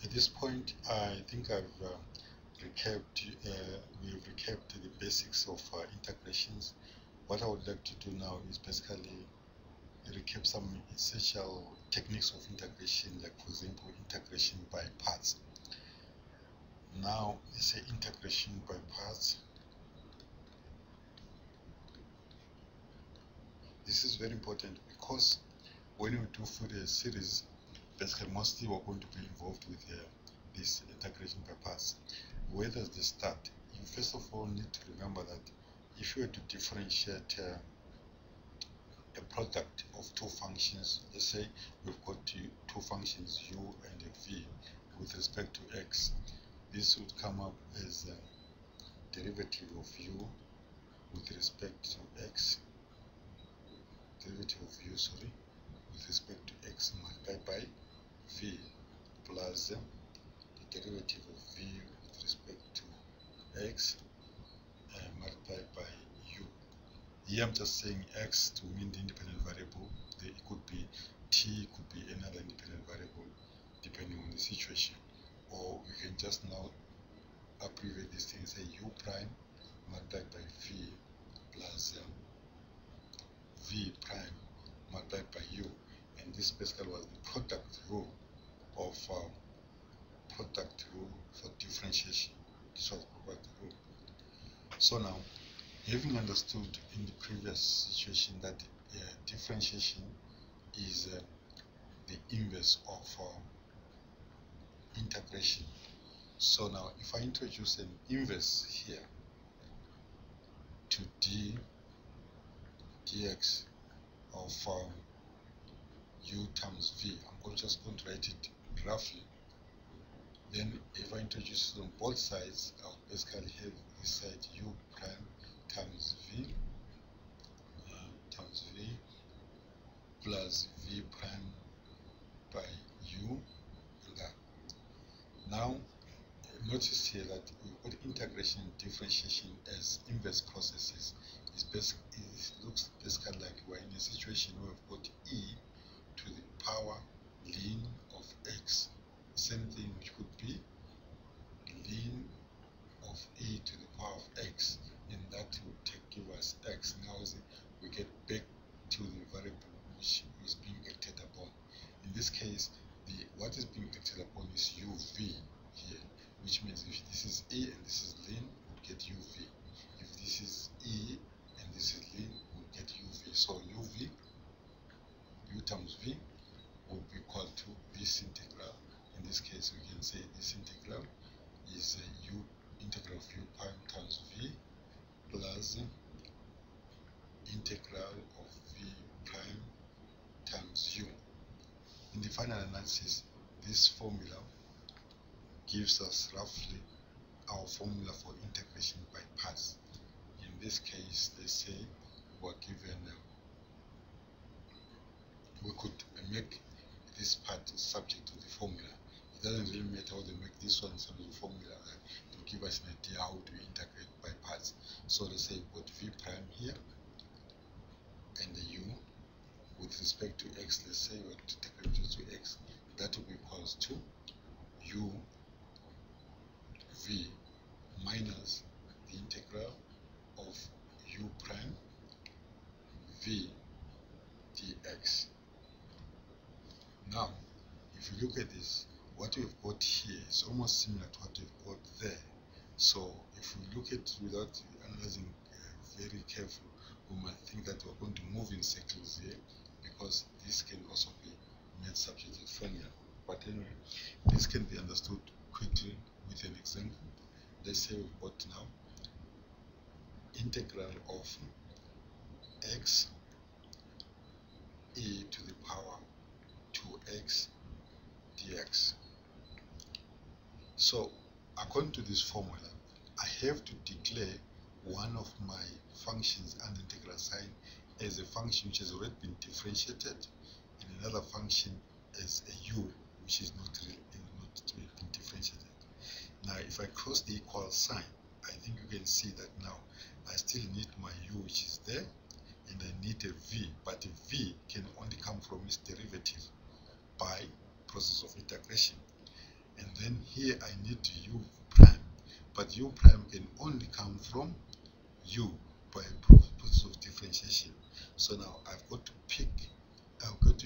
At this point, I think we've recapped the basics of integrations. What I would like to do now is basically recap some essential techniques of integration, like for example, integration by parts. Now, let's say integration by parts. This is very important because when we do Fourier series, basically mostly we're going to be involved with this integration by parts. Where does this start? You first of all need to remember that if you were to differentiate a product of two functions, let's say we've got two functions u and a v with respect to x, this would come up as a derivative of u with respect to x, derivative of u, sorry, with respect to x multiplied by v plus the derivative of v with respect to x multiplied by u. Here I'm just saying x to mean the independent variable. It could be t, could be another independent variable depending on the situation. Or we can just now abbreviate this thing, say u prime multiplied by v plus v prime multiplied by u. And this basically was the product rule of product rule for differentiation. This was product rule. So now, having understood in the previous situation that differentiation is the inverse of integration. So now, if I introduce an inverse here to dx of u times v, I'm just going to write it roughly. Then if I introduce it on both sides, I'll basically have this side u prime times v plus v prime by u. Now notice here that we put integration and differentiation as inverse processes. It looks basically like we're in a situation where we've got e to the power ln of x, same thing which could be ln of e to the power of x, and that would give us x. Now we get back to the variable which is being acted upon. In this case, what is being acted upon is uv here, which means if this is e and this is ln, we'll get uv. If this is e and this is ln, we'll get uv. So uv, u times v, would be equal to this integral. In this case, we can say this integral is u integral of u prime times v plus integral of v prime times u. In the final analysis, this formula gives us roughly our formula for integration by parts. In this case, they say we're given, we could make this part subject to the formula. It doesn't really matter how they make this one subject to the formula, to give us an idea how to integrate by parts. So let's say we put v prime here and the u with respect to x. Let's say we're integrating to x, that will be equals to u v minus the integral of u prime v dx. Now, if you look at this, what we've got here is almost similar to what we've got there. So if we look at it without analyzing very careful, we might think that we're going to move in circles here, because this can also be made subject to formula. But anyway, this can be understood quickly with an example. Let's say we've got now integral of x e to the power 2x dx. So according to this formula, I have to declare one of my functions under integral sign as a function which has already been differentiated, and another function as a u which is not been differentiated. Now if I cross the equal sign, I think you can see that now I still need my u which is there, and I need a v, but a v can only come from its derivative by process of integration. and then here I need u prime, but u prime can only come from u by process of differentiation. So now I've got to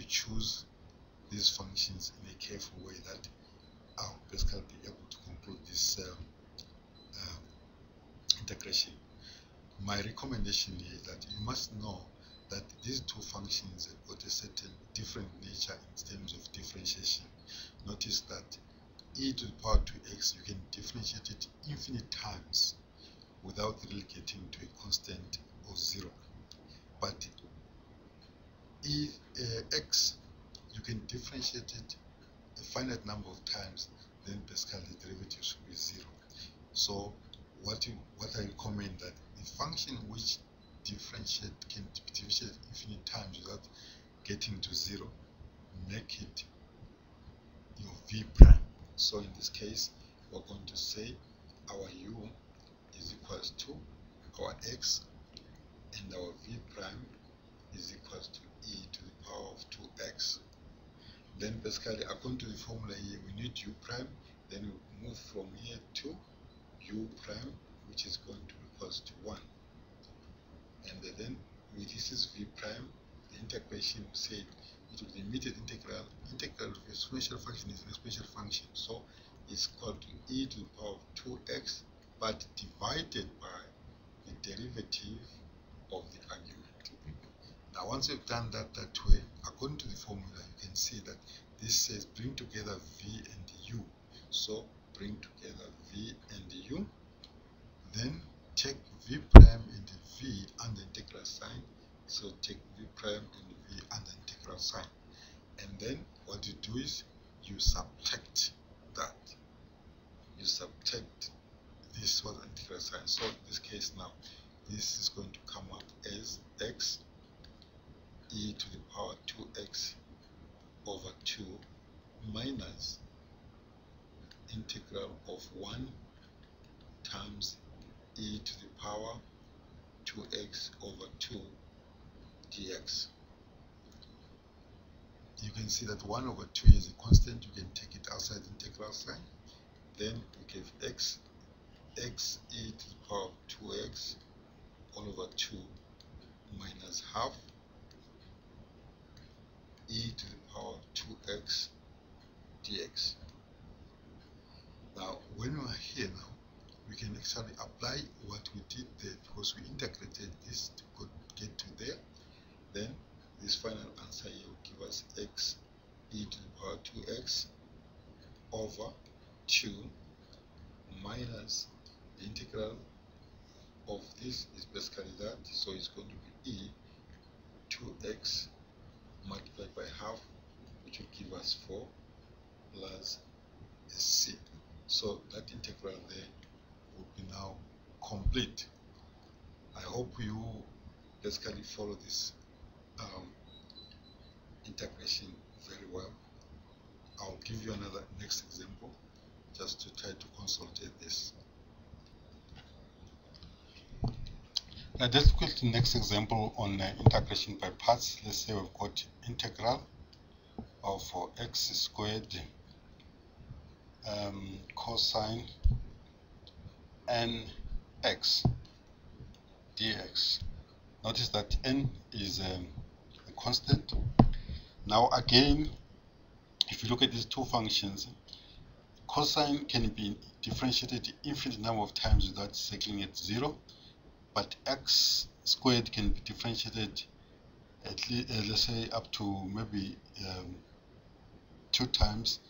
choose these functions in a careful way that I'll basically be able to conclude this integration. My recommendation here is that you must know that these two functions have got a certain different nature in terms of differentiation. Notice that e to the power 2x, you can differentiate it infinite times without really getting to a constant of 0. But x, you can differentiate it a finite number of times, then basically the derivative should be 0. So what I recommend that the function which can differentiate infinite times without getting to 0, make it your v prime. So in this case, we're going to say our u is equals to our x, and our v prime is equals to e to the power of 2x. Then basically, according to the formula here, we need u prime, then we move from here to u prime, which is going to be equals to 1. And then this is v prime. The integration, we said it will be immediate integral. Integral of a exponential function is an exponential function, so it's equal to e to the power of 2x, but divided by the derivative of the argument. Now once you've done that way, according to the formula, you can see that this says bring together v and u. So bring together v and u, then take v prime and v under integral sign. So take v prime and v under integral sign, and then what you do is you subtract that. You subtract this was integral sign. So in this case now, this is going to come up as x e to the power 2x over 2 minus integral of 1 times e to the power 2x over 2 dx. You can see that 1 over 2 is a constant. You can take it outside the integral sign. Then we give x e to the power of 2x all over 2 minus half e to the power 2x dx. Now when we are here now, we can actually apply what we did there, because we integrated this to get to there. Then this final answer here will give us x e to the power 2x over 2 minus the integral of this is basically that, so it's going to be e 2x multiplied by half, which will give us 4 plus c. So that integral there will be now complete. I hope you basically follow this integration very well. I'll give you another next example just to try to consolidate this. Let's go to the next example on integration by parts. Let's say we've got integral of x squared cosine nx dx. Notice that n is a constant. Now again, if you look at these two functions, cosine can be differentiated infinite number of times without settling at 0, but x squared can be differentiated at least, let's say, up to maybe 2 times,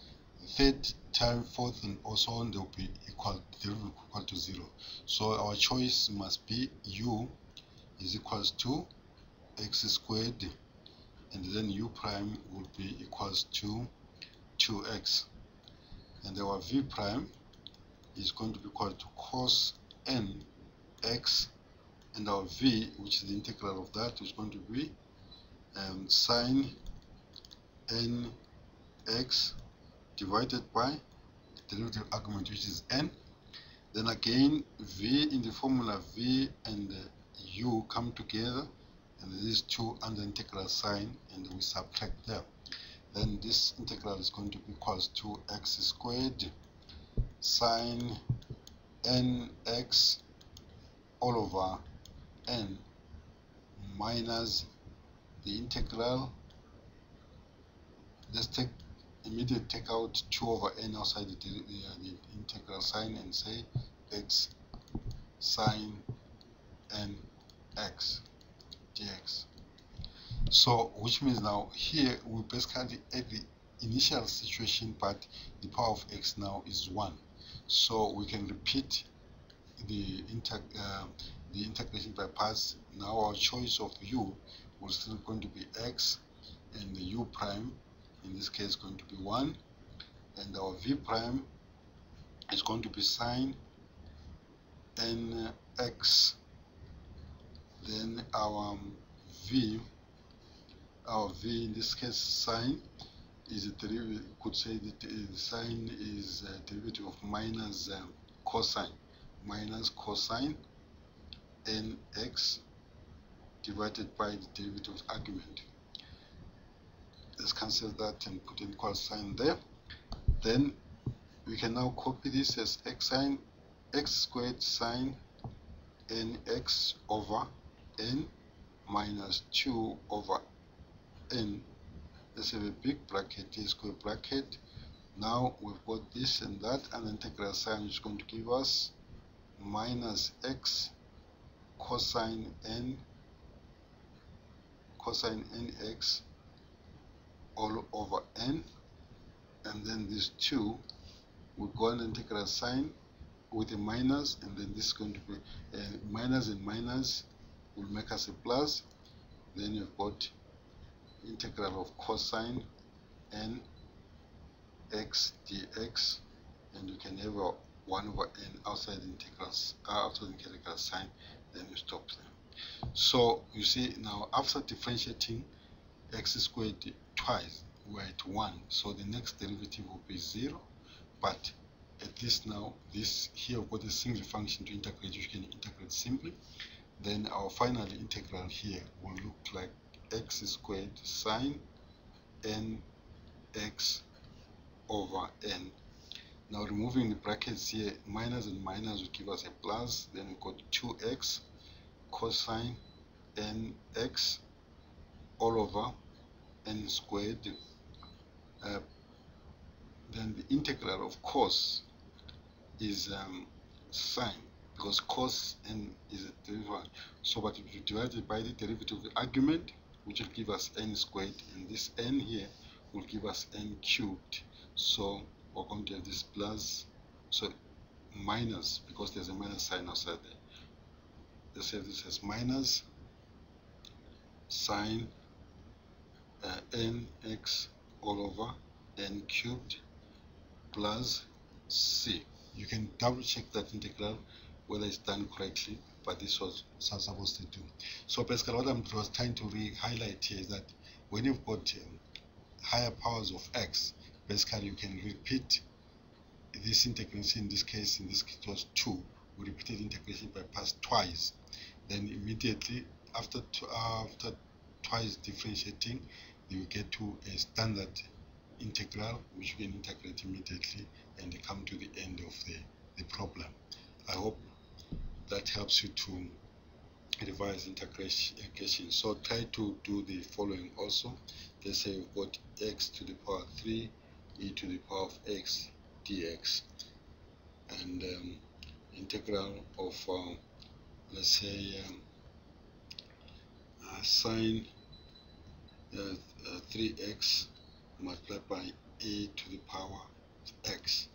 third time, fourth, and so on. They will be equal to 0. So our choice must be u is equals to x squared, and then u prime will be equals to 2x, and our v prime is going to be equal to cos n x, and our v, which is the integral of that, is going to be sine n x divided by the derivative argument, which is n. Then again, v in the formula, v and u come together, and there is 2 under integral sign, and we subtract them. then this integral is going to be equals to x squared sine nx all over n minus the integral. Let's immediately take out 2 over n outside the integral sign and say x sine nx dx. So which means now here we basically at the initial situation, but the power of x now is 1. So we can repeat the integration by parts. Now our choice of u will still going to be x, and the u prime in this case is going to be 1, and our v prime is going to be sine nx. Then our v in this case sine is a derivative. You could say that the sine is a derivative of minus cosine nx divided by the derivative of argument. Let's cancel that and put an equal sign there. Then we can now copy this as x squared sine nx over n minus 2 over n. Let's have a big bracket here, square bracket. Now we've got this and that, and integral sign is going to give us minus x cosine nx all over n, and then this 2 will go on integral sign with a minus, and then this is going to be minus and minus will make us a plus. Then you've got integral of cosine n x dx, and you can have a 1 over n outside the integral sign, then you stop there. So you see now after differentiating x squared twice, we're at 1, so the next derivative will be 0, but at this now, this here we've got a single function to integrate. You can integrate simply. Then our final integral here will look like x squared sine nx over n. Now removing the brackets here, minus and minus will give us a plus. Then we've got 2x cosine nx all over n squared. Then the integral of cos is sine, because cos n is a derivative. So but if you divide it by the derivative of the argument, which will give us n squared, and this n here will give us n cubed. So we're going to have this plus, so minus, because there's a minus sign outside there. Let's have this as minus sine nx all over n cubed plus c. You can double check that integral whether it's done correctly, but this was supposed to do. So basically what I'm trying to highlight here is that when you've got higher powers of x, basically you can repeat this integration. In this case it was 2. We repeated integration by parts twice. Then immediately after twice differentiating, you get to a standard integral, which you can integrate immediately and come to the end of the problem. I hope that helps you to revise integration. So try to do the following also. Let's say we've got x to the power 3 e to the power of x dx, and integral of let's say sine 3x multiplied by a to the power of x.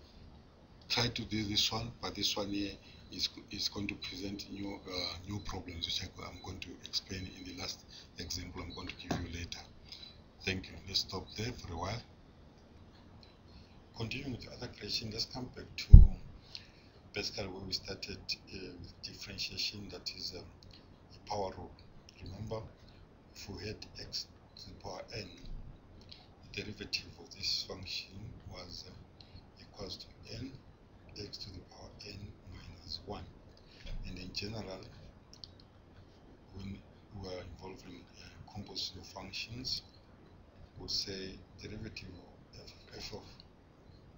Try to do this one, but this one here is going to present new problems, which I'm going to explain in the last example I'm going to give you later. Thank you. Let's stop there for a while. Continuing with the other question, let's come back to basically where we started with differentiation, that is the power rule. Remember, if we had x to the power n, the derivative of this function was equals to n x to the power n minus 1. And in general, when we are involved in composition of functions, we'll say derivative of f of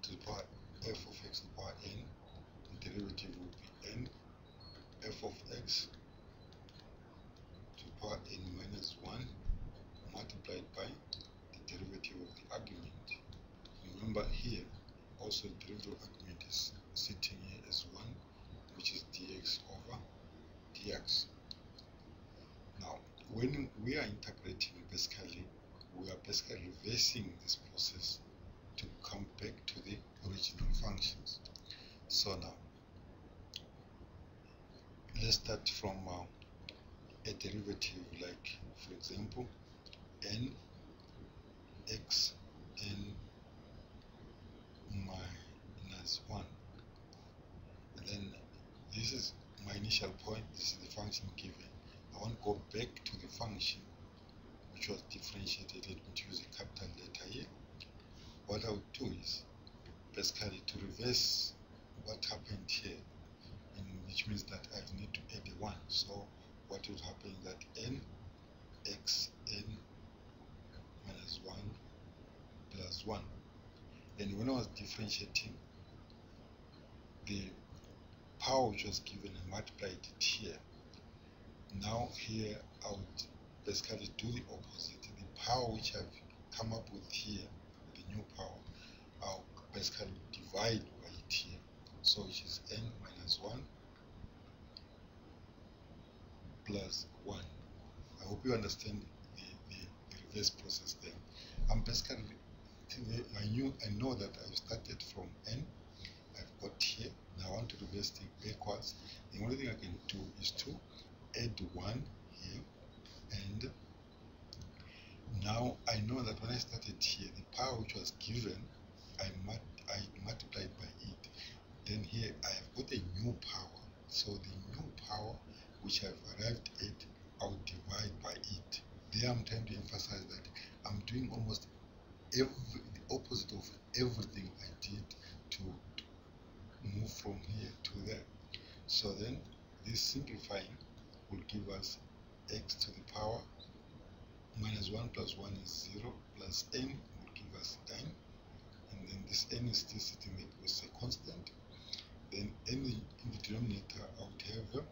to the power f of x to the power n. The derivative will be n f of x to the power n minus 1 multiplied by the derivative of the argument. Remember here also the derivative of argument is sitting here as 1, which is dx over dx. Now when we are integrating, basically we are reversing this process to come back to the original functions. So now let's start from a derivative like, for example, n x n minus 1, and then this is my initial point, this is the function given. I want to go back to the function which was differentiated. Let me use a capital letter here. What I would do is basically to reverse what happened here, which means that I need to add a 1. So what would happen is that n x n minus 1 plus 1. And when I was differentiating, the power which was given, I multiplied it here. Now here I would basically do the opposite. The power which I've come up with here, the new power, I'll basically divide by it here. So which is n minus 1 plus 1. I hope you understand the reverse process there. I'm basically, I know that I've started from n, I've got here. Now I want to reverse it backwards. The only thing I can do is to add 1 here, and now I know that when I started here, the power which was given, I multiplied by it. Then here I have got a new power. So the new power which I've arrived at, I'll divide by it. There I'm trying to emphasize that I'm doing almost the opposite of everything I did to move from here to there. So then this simplifying will give us x to the power minus 1 plus 1 is 0 plus n will give us n, and then this n is still sitting there with a constant. Then in the denominator I would have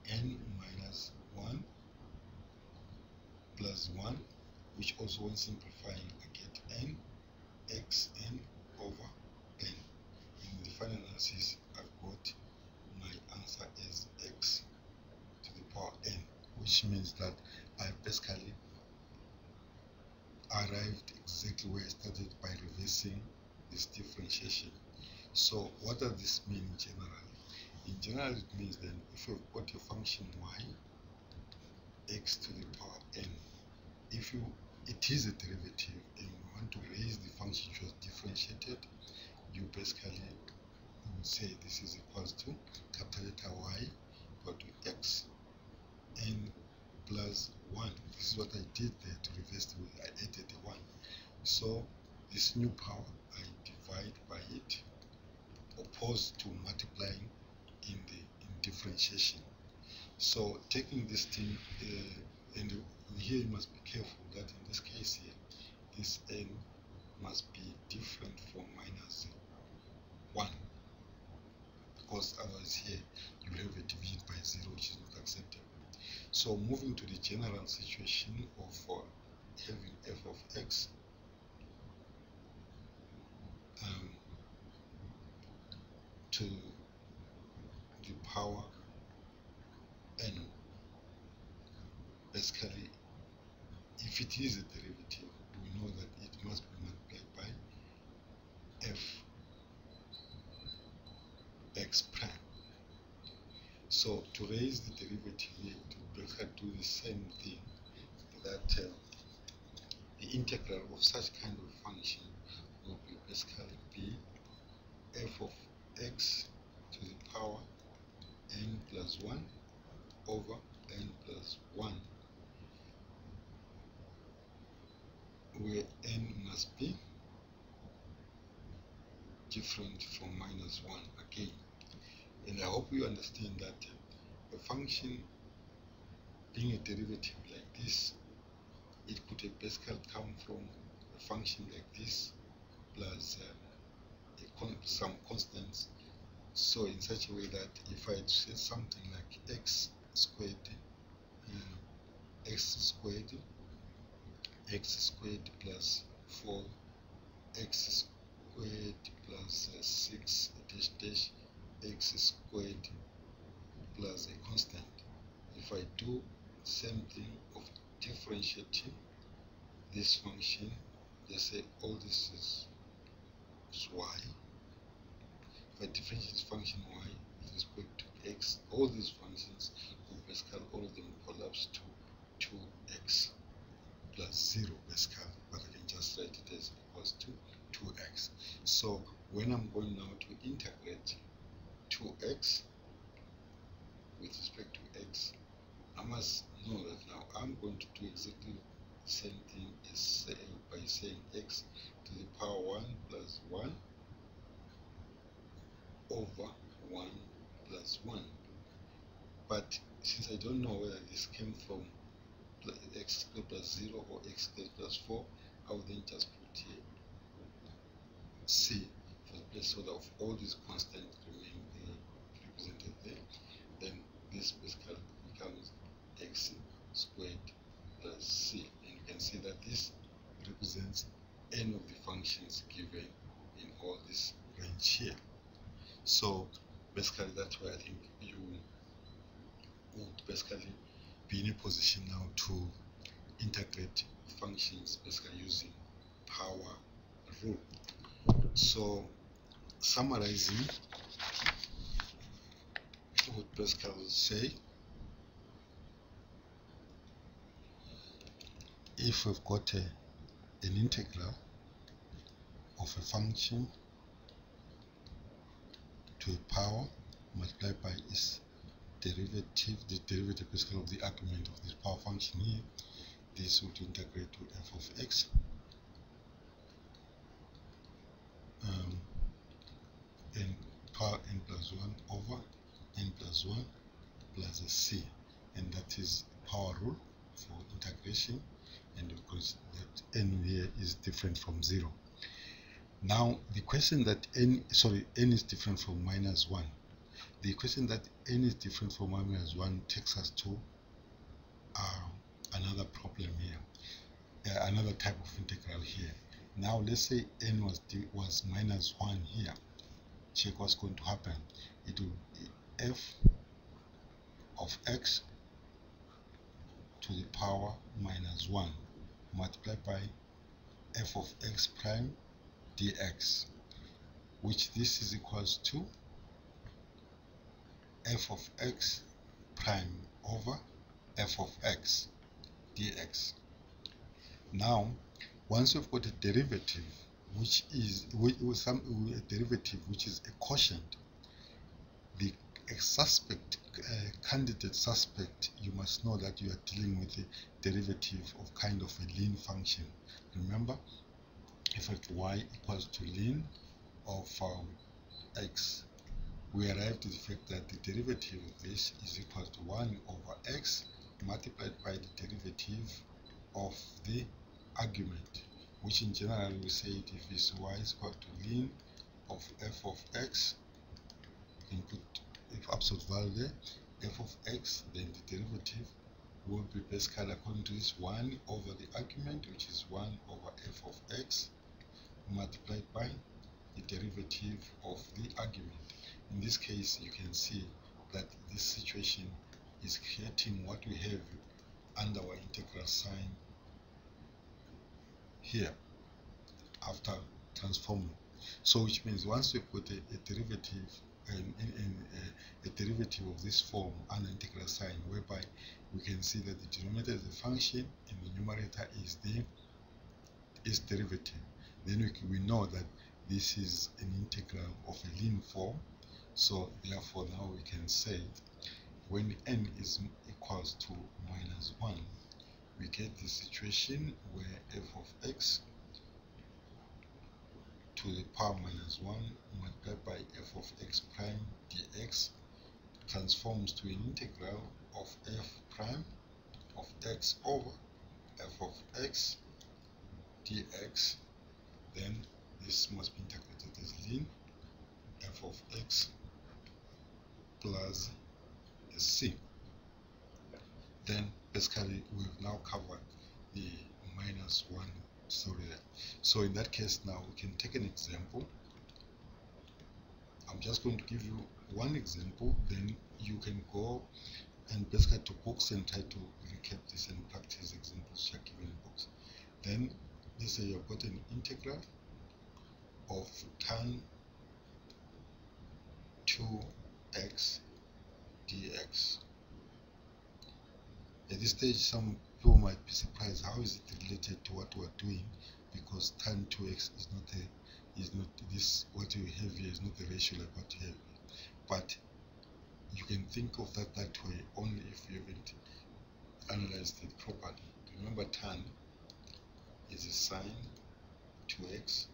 n minus 1 plus 1, which also when simplifying I get n x n over n. In the final analysis I've got my answer as x to the power n, which means that I basically arrived exactly where I started by reversing this differentiation. So what does this mean in general? In general, it means then if you've got your function y, x to the power n, if it is a derivative and you want to raise the function which was differentiated, you basically would say this is equals to capital letter y equal to x n plus 1. This is what I did there to reverse the way I added the 1. So this new power I divide by it, opposed to multiplying in differentiation. So taking this thing, and here you must be careful that in this case here, this n must be different from minus 1, because otherwise here you have a division by 0, which is not acceptable. So moving to the general situation of having f of x to the power n, basically if it is a derivative, we know that it must be multiplied by f x prime. So to raise the derivative here, to basically do the same thing, that the integral of such kind of function will be basically be f of x to the power n plus 1 over n plus 1, where n must be different from minus 1 again. And I hope you understand that a function being a derivative like this, it could have basically come from a function like this plus some constants. So in such a way that if I say something like x squared plus 4 x squared plus 6 dash dash x squared plus a constant. If I do same thing of differentiating this function, just say all this is y. If I differentiate this function y with respect to x, all these functions will basically all of them collapse to 2x plus 0 basically, but I can just write it as equals to 2x. So when I'm going now to integrate 2x with respect to x, I must know that now I'm going to do exactly the same thing as by saying x to the power 1 plus 1 over 1 plus 1. But since I don't know whether this came from x squared plus 0 or x squared plus 4, I will then just put here c for the placeholder of all these constants remain represented there. Then this basically becomes x squared plus c, and you can see that this represents any of the functions given in all this range here. So basically that's why I think you would basically be in a position now to integrate functions basically using power rule. So summarizing, I would basically say, if we've got an integral of a function to a power multiplied by its derivative, the derivative basically of the argument of this power function here, this would integrate to f of x n power n plus 1 over n plus 1 plus a c, and that is power rule for integration, and because that n here is different from 0. Now the question that n is different from minus 1. The question that n is different from minus 1 takes us to another problem here, another type of integral here. Now let's say n was minus 1 here. Check what's going to happen. It will be f of x to the power minus 1 multiplied by f of x prime dx, which this is equals to f of x prime over f of x dx. Now once we've got a derivative which is a derivative which is a quotient, the candidate suspect, you must know that you are dealing with a derivative of kind of a ln function. Remember, f of y equals to ln of x. We arrived at the fact that the derivative of this is equal to 1 over x multiplied by the derivative of the argument, which in general we say it if it's y is equal to ln of f of x, you can put absolute value there, f of x, then the derivative will be basically according to this 1 over the argument, which is 1 over f of x multiplied by the derivative of the argument. In this case, you can see that this situation is creating what we have under our integral sign here after transforming. So which means once we put a derivative a derivative of this form under integral sign, whereby we can see that the denominator is a function and the numerator is derivative, then we know that this is an integral of a ln form. So therefore now we can say when n is equals to minus 1, we get the situation where f of x to the power minus 1 multiplied by f of x prime dx transforms to an integral of f prime of x over f of x dx, then this must be integrated as ln f of x plus c. Then basically we've now covered the minus 1 story there. So in that case now we can take an example. I'm just going to give you one example, then you can go and basically to books and try to recap this and practice examples which are given in books. Then let's say you've got an integral of tan 2x dx. At this stage some people might be surprised, how is it related to what we're doing, because tan 2x is not this, what you have here is not the ratio like what you have here. But you can think of that way only if you haven't analyzed it properly. Remember, tan is a sine 2x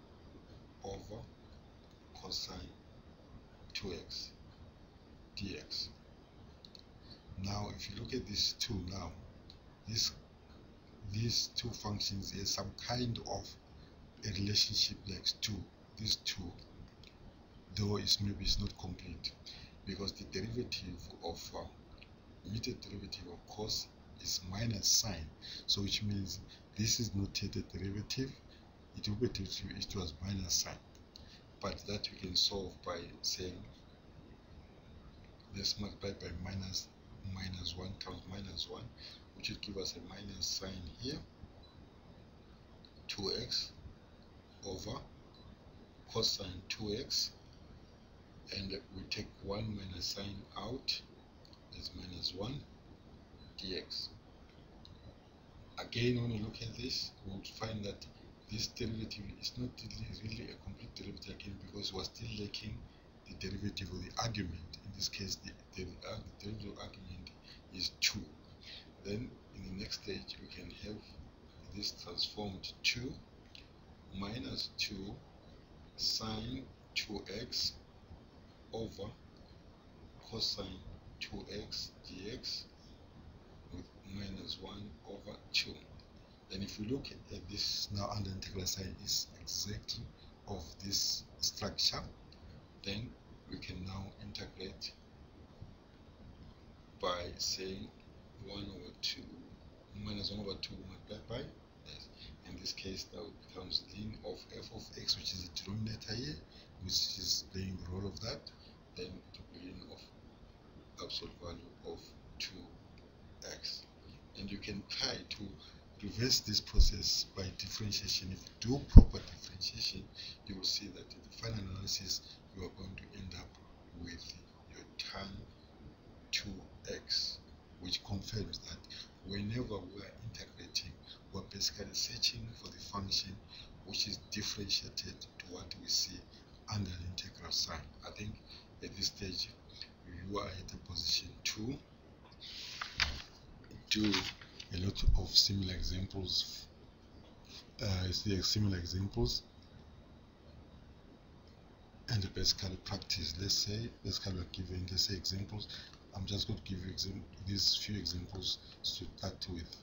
over cosine 2x dx. Now if you look at these two now, these two functions, there's some kind of a relationship like these two, though maybe it's not complete, because the derivative of immediate derivative of cos is minus sine, so which means this is not yet a derivative. It will be derivative, it was minus sine, but that we can solve by saying let's multiply by minus 1 times minus 1, which will give us a minus sign here, 2x over cosine 2x, and we take 1 minus sign out, as minus 1 dx. Again, when you look at this, we will find that this derivative is not really a complete derivative again, because we're still lacking the derivative of the argument. In this case, the derivative argument is 2. Then in the next stage we can have this transformed to minus 2 sine 2x over cosine 2x dx with minus 1 over 2. Then if we look at this now under integral sign is exactly of this structure, then we can now integrate by saying 1 over 2 minus 1 over 2 multiplied by s. In this case now it becomes ln of f of x, which is the denominator here, which is playing the role of that, then to ln of absolute value of 2x. And you can try to reverse this process by differentiation. If you do proper differentiation, you will see that in the final analysis you are going to end up with your tan 2x, which confirms that whenever we are integrating, we're basically searching for the function which is differentiated to what we see under the integral sign. I think at this stage you are at a position to do a lot of similar examples. And basically practice. Let's say we're given, let's say, examples. I'm just going to give you these few examples to start with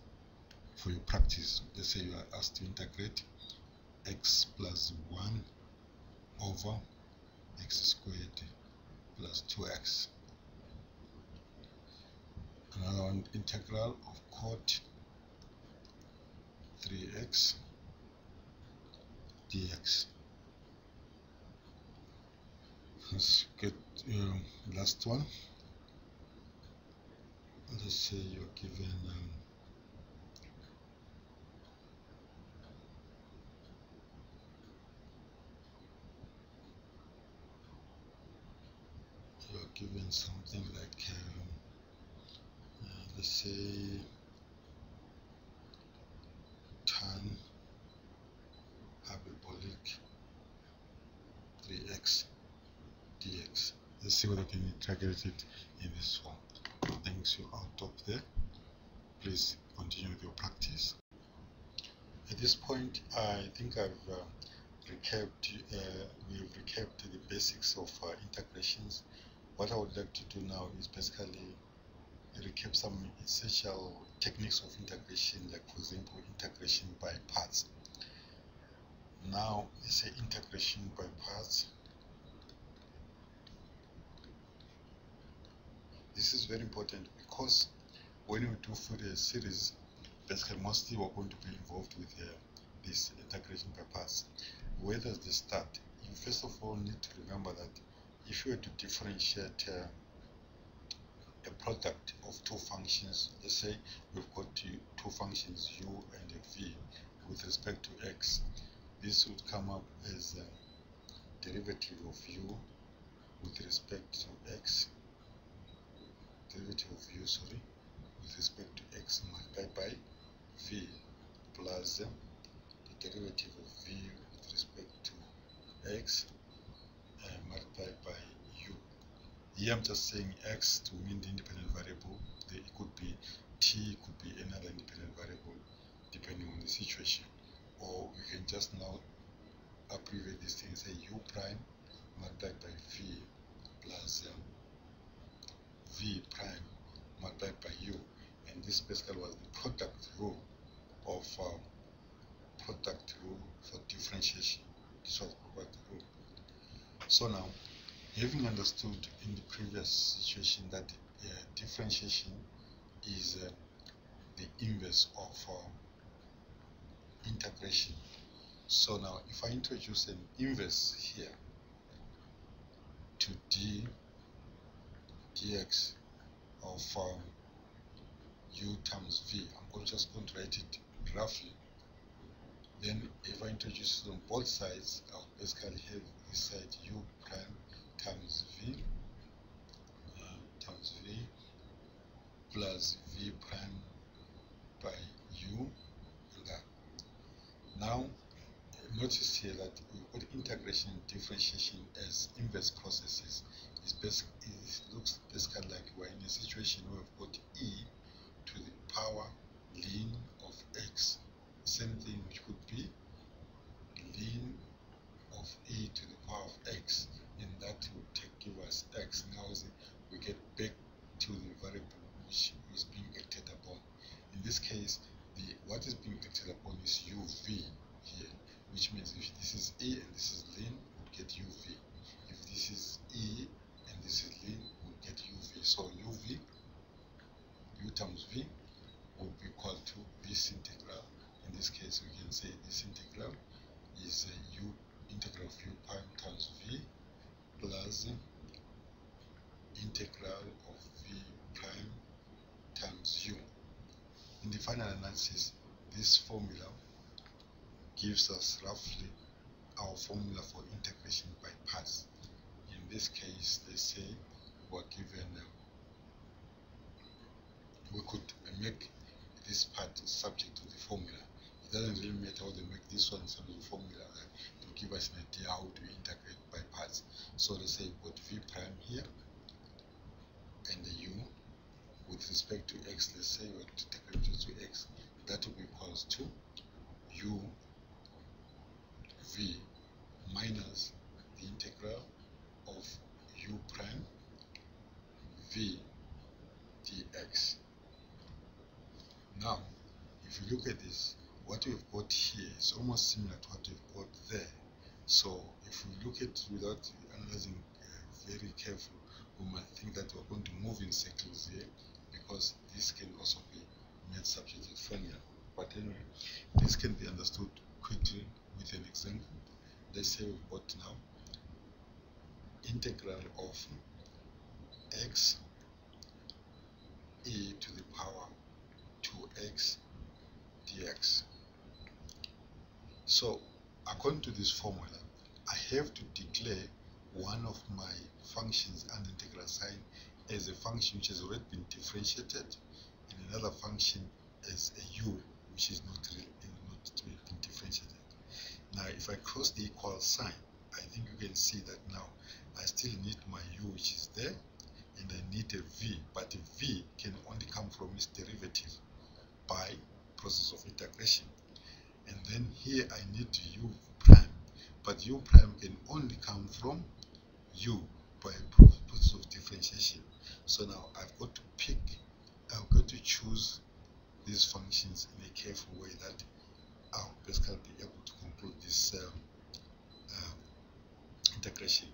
for your practice. Let's say you are asked to integrate x plus 1 over x squared plus 2x. Another one, integral of cot 3x dx. Let's get last one. Let's say you're given something like let's say tan hyperbolic 3x dx. Let's see whether I can integrate it in this form. Thanks, you're out of there. Please continue with your practice. At this point, I think I've we've recapped the basics of integrations. What I would like to do now is basically recap some essential techniques of integration, like for example integration by parts. Now let's say integration by parts. This is very important because when you do for the series, basically mostly we're going to be involved with this integration by parts. Where does this start? You first of all need to remember that if you were to differentiate a product of two functions, let's say we've got two functions u and a v with respect to x, this would come up as a derivative of u with respect to x, derivative of u, sorry, with respect to x multiplied by v plus the derivative of v with respect to x multiplied by u. Here I'm just saying x to mean the independent variable. It could be t, could be another independent variable depending on the situation. Or we can just now abbreviate this thing, say u prime multiplied by v plus v prime multiplied by u, and this basically was the product rule of product rule for differentiation. This was product rule. So now, having understood in the previous situation that differentiation is the inverse of integration, so now if I introduce an inverse here to dx of u times v, I'm just going to write it roughly. Then if I introduce it on both sides, I'll basically have this side u prime times v plus v prime by u and that. Now notice here that we put integration and differentiation as inverse processes. It looks basically like we're in a situation where we've got e to the power ln of x, same thing which could be ln of e to the power of x, and that would give us x. Now we get back to the variable which is being acted upon. In this case, what is being acted upon is uv here, which means if this is e and this is ln, we'll get uv. If this is e and this is ln, we'll get uv. So uv, u times v, will be equal to this integral. In this case, we can say this integral is u integral of u prime times v plus integral of v prime times u. In the final analysis, this formula gives us roughly our formula for integration by parts. In this case, let's say we're given, we could make this part subject to the formula. It doesn't really matter how they make this one subject to the formula to give us an idea how to integrate by parts. So let's say we've got v prime here and the u with respect to x. Let's say we're to integrate it to x. That will be equals to u v minus the integral of u prime v dx. Now, if you look at this, what we've got here is almost similar to what we've got there. So if we look at it without analyzing very careful, we might think that we're going to move in circles here, because this can also be made subject to formula. But anyway, this can be understood quickly with an example. Let's say we've got now integral of x e to the power 2x dx. So according to this formula, I have to declare one of my functions under integral sign as a function which has already been differentiated, and another function as a u which is not been differentiated. Now if I cross the equal sign, I think you can see that now I still need my u which is there, and I need a v, but a v can only come from its derivative by process of integration. And then here I need u prime, but u prime can only come from u by process of differentiation. So now I've got to pick I'm going to choose these functions in a careful way that I'll basically be able to conclude this integration.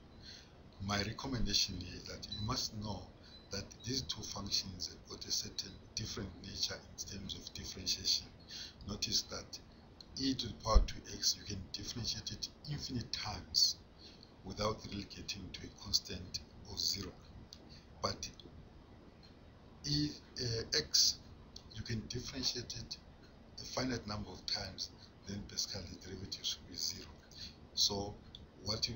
My recommendation here is that you must know that these two functions have got a certain different nature in terms of differentiation. Notice that e to the power 2x, you can differentiate it infinite times without really getting to a constant of 0. But x, you can differentiate it a finite number of times, then basically the derivative should be 0. So what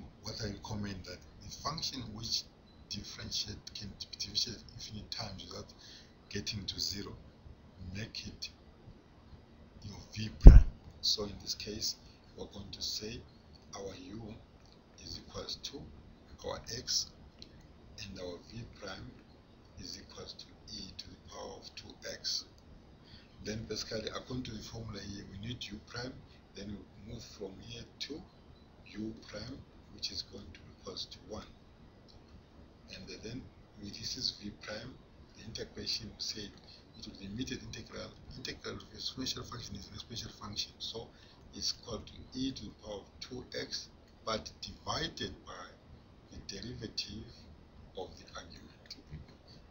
I recommend that the function which can be differentiated infinite times without getting to 0, make it your v prime. So in this case, we're going to say our u is equals to our x, and our v prime is equals to e to the power of 2x. Then basically, according to the formula here, we need u prime, then we move from here to u prime, which is going to be equals to 1. And then this is v prime. The integration, we said it will be limited integral. Integral of a special function is an exponential function, so it's equal to e to the power of 2x, but divided by the derivative of the argument.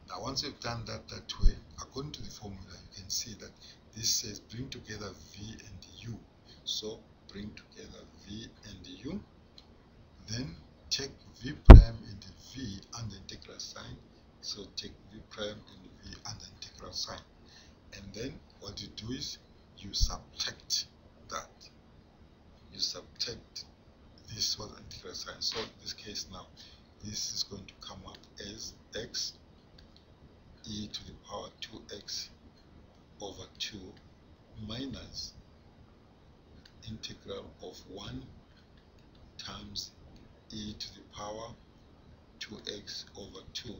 Now once you've done that way, according to the formula, you can see that this says bring together v and u. So bring together v and u, then take v prime and v under integral sign. So take v prime and v under integral sign, and then what you do is you subtract that. You subtract this was integral sign. So in this case now, this is going to come up as x e to the power 2x over 2 minus integral of 1 times e to the power 2x over 2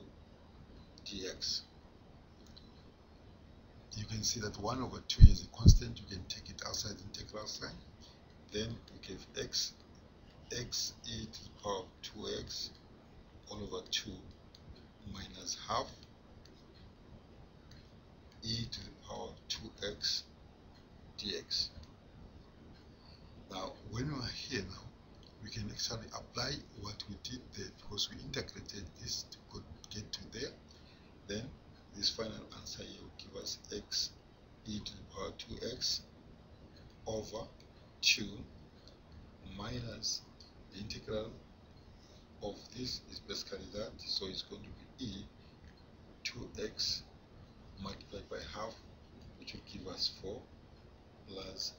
dx. You can see that 1 over 2 is a constant. You can take it outside the integral sign. Then we give x e to the power of 2x all over 2 minus half e to the power of 2x dx. Now when we are here now, we can actually apply what we did there, because we integrated this to get to there. Then this final answer here will give us x e to the power 2x over 2 minus the integral of this is basically that, so it's going to be e 2x multiplied by half, which will give us 4 plus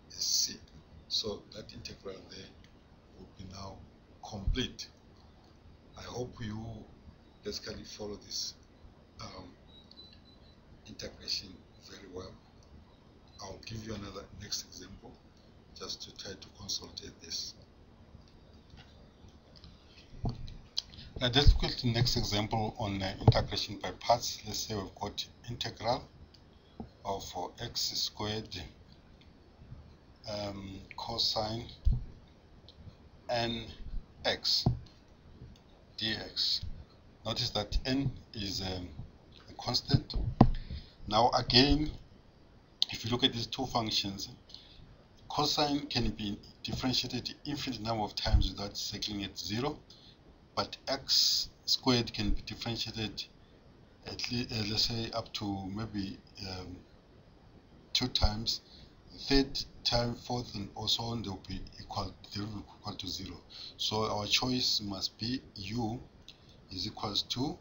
c. So that integral there will be now complete. I hope you basically follow this integration very well. I'll give you another next example just to try to consolidate this. Now let's look at the next example on integration by parts. Let's say we've got integral of x squared cosine nx dx. Notice that n is a constant. Now again, if you look at these two functions, cosine can be differentiated infinite number of times without cycling at 0, but x squared can be differentiated at least, let's say, up to maybe 2 times. Third time, fourth, and also on, they will be equal to 0. So our choice must be u is equals to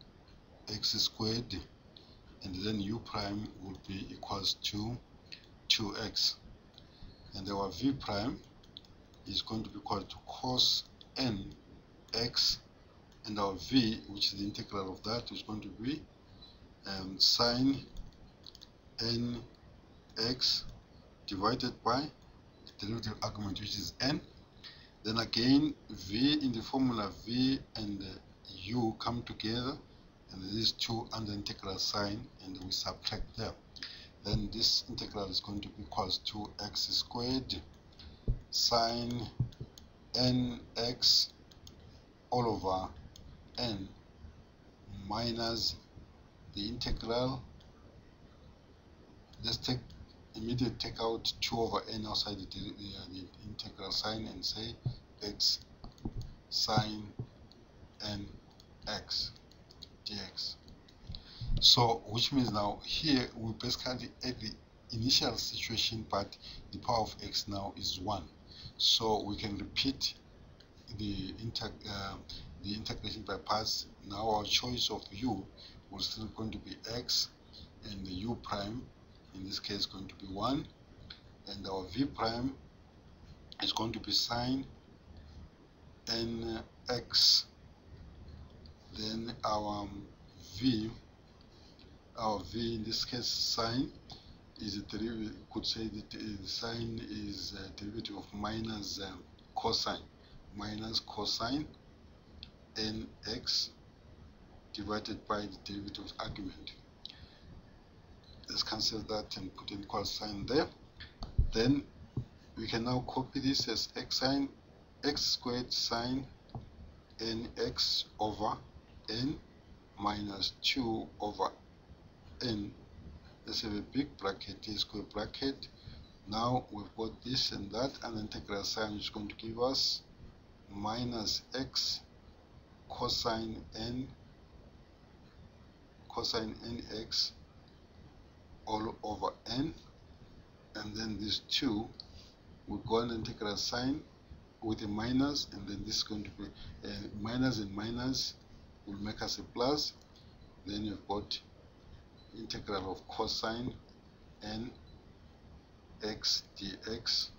x squared, and then u prime would be equals to 2x, and our v prime is going to be equal to cos n x, and our v, which is the integral of that, is going to be sine n x divided by the derivative argument, which is n. Then again, v in the formula, v and u come together, and these two under integral sign, and we subtract them. Then this integral is going to be equals to x squared sine nx all over n minus the integral Let's immediately take out 2 over n outside the integral sign and say x sine n x dx. So which means now here we basically at the initial situation, but the power of x now is 1. So we can repeat the integration by parts. Now our choice of u will still going to be x, and the u prime in this case is going to be 1, and our v prime is going to be sine nx. Then our v in this case sine is a derivative. Could say that the sine is a derivative of minus cosine nx divided by the derivative argument. Let's cancel that and put an equal sign there. Then we can now copy this as x squared sine nx over n minus 2 over n. Let's have a big bracket here, square bracket. Now we've got this and that, and the integral sign is going to give us minus x cosine nx all over n, and then these 2 will go an integral sign with a minus, and then this is going to be minus and minus will make us a plus. Then you've got integral of cosine n x dx,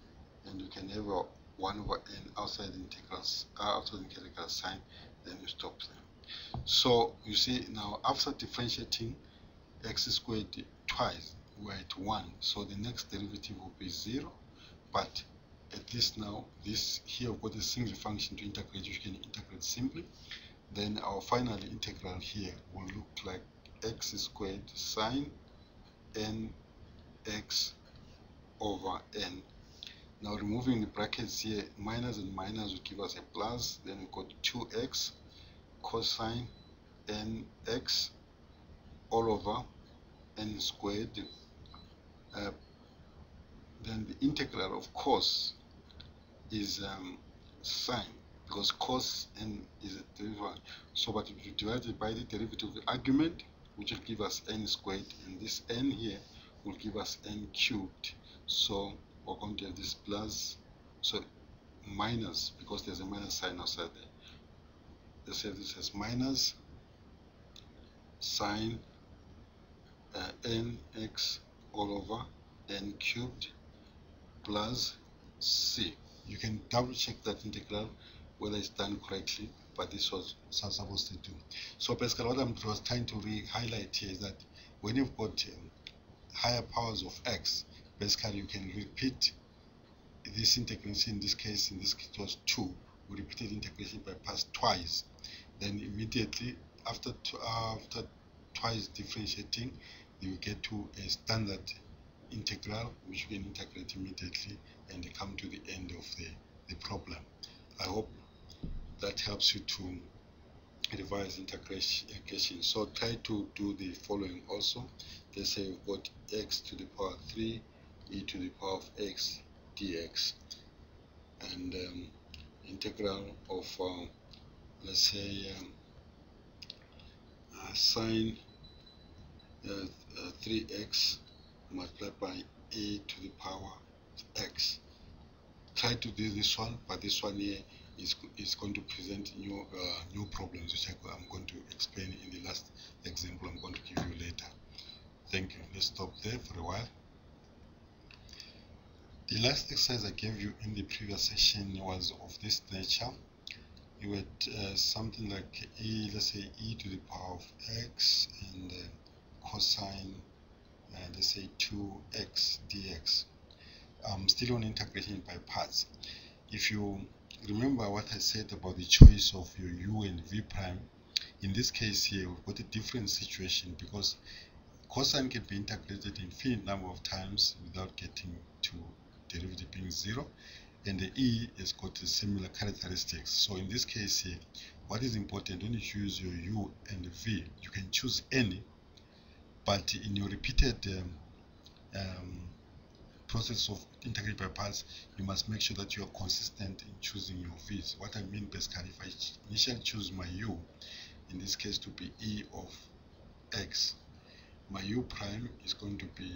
and you can have a 1 over n outside the integrals, outside the integral sign, then you stop there. So you see now after differentiating x squared twice, we're at 1, so the next derivative will be 0, but at least now this here we've got a single function to integrate. You can integrate simply. Then our final integral here will look like x squared sine nx over n. Now removing the brackets here, minus and minus will give us a plus. Then we've got 2x cosine nx all over n squared. Then the integral of cos is sine, because cos n is a derivative. So but if you divide it by the derivative of the argument, which will give us n squared, and this n here will give us n cubed. So we're going to have this plus, so minus, because there's a minus sign outside there. Let's have this as minus sine nx all over n cubed plus c. You can double check that integral whether it's done correctly, but this was supposed to do. So basically what I was trying to highlight here is that when you've got higher powers of x, basically you can repeat this integration. In this case it was 2. We repeated integration by parts twice. Then immediately after twice differentiating, you get to a standard integral, which you can integrate immediately and come to the end of the problem. I hope that helps you to revise integration. So try to do the following also. Let's say we've got x to the power 3 e to the power of x dx, and integral of let's say sine 3x multiplied by a to the power of x. Try to do this one, but this one here is going to present new problems, which I'm going to explain in the last example I'm going to give you later. Thank you. Let's stop there for a while. The last exercise I gave you in the previous session was of this nature. You had something like let's say e to the power of x and cosine, let's say 2x dx. Still on integration by parts. If you remember what I said about the choice of your u and v prime, in this case here we've got a different situation, because cosine can be integrated infinite number of times without getting to derivative being 0, and the e has got a similar characteristics. So in this case here, what is important when you choose your u and v, you can choose any, but in your repeated process of integrating by parts, you must make sure that you are consistent in choosing your v's. What I mean basically, if I initially choose my u, in this case to be e of x, my u prime is going to be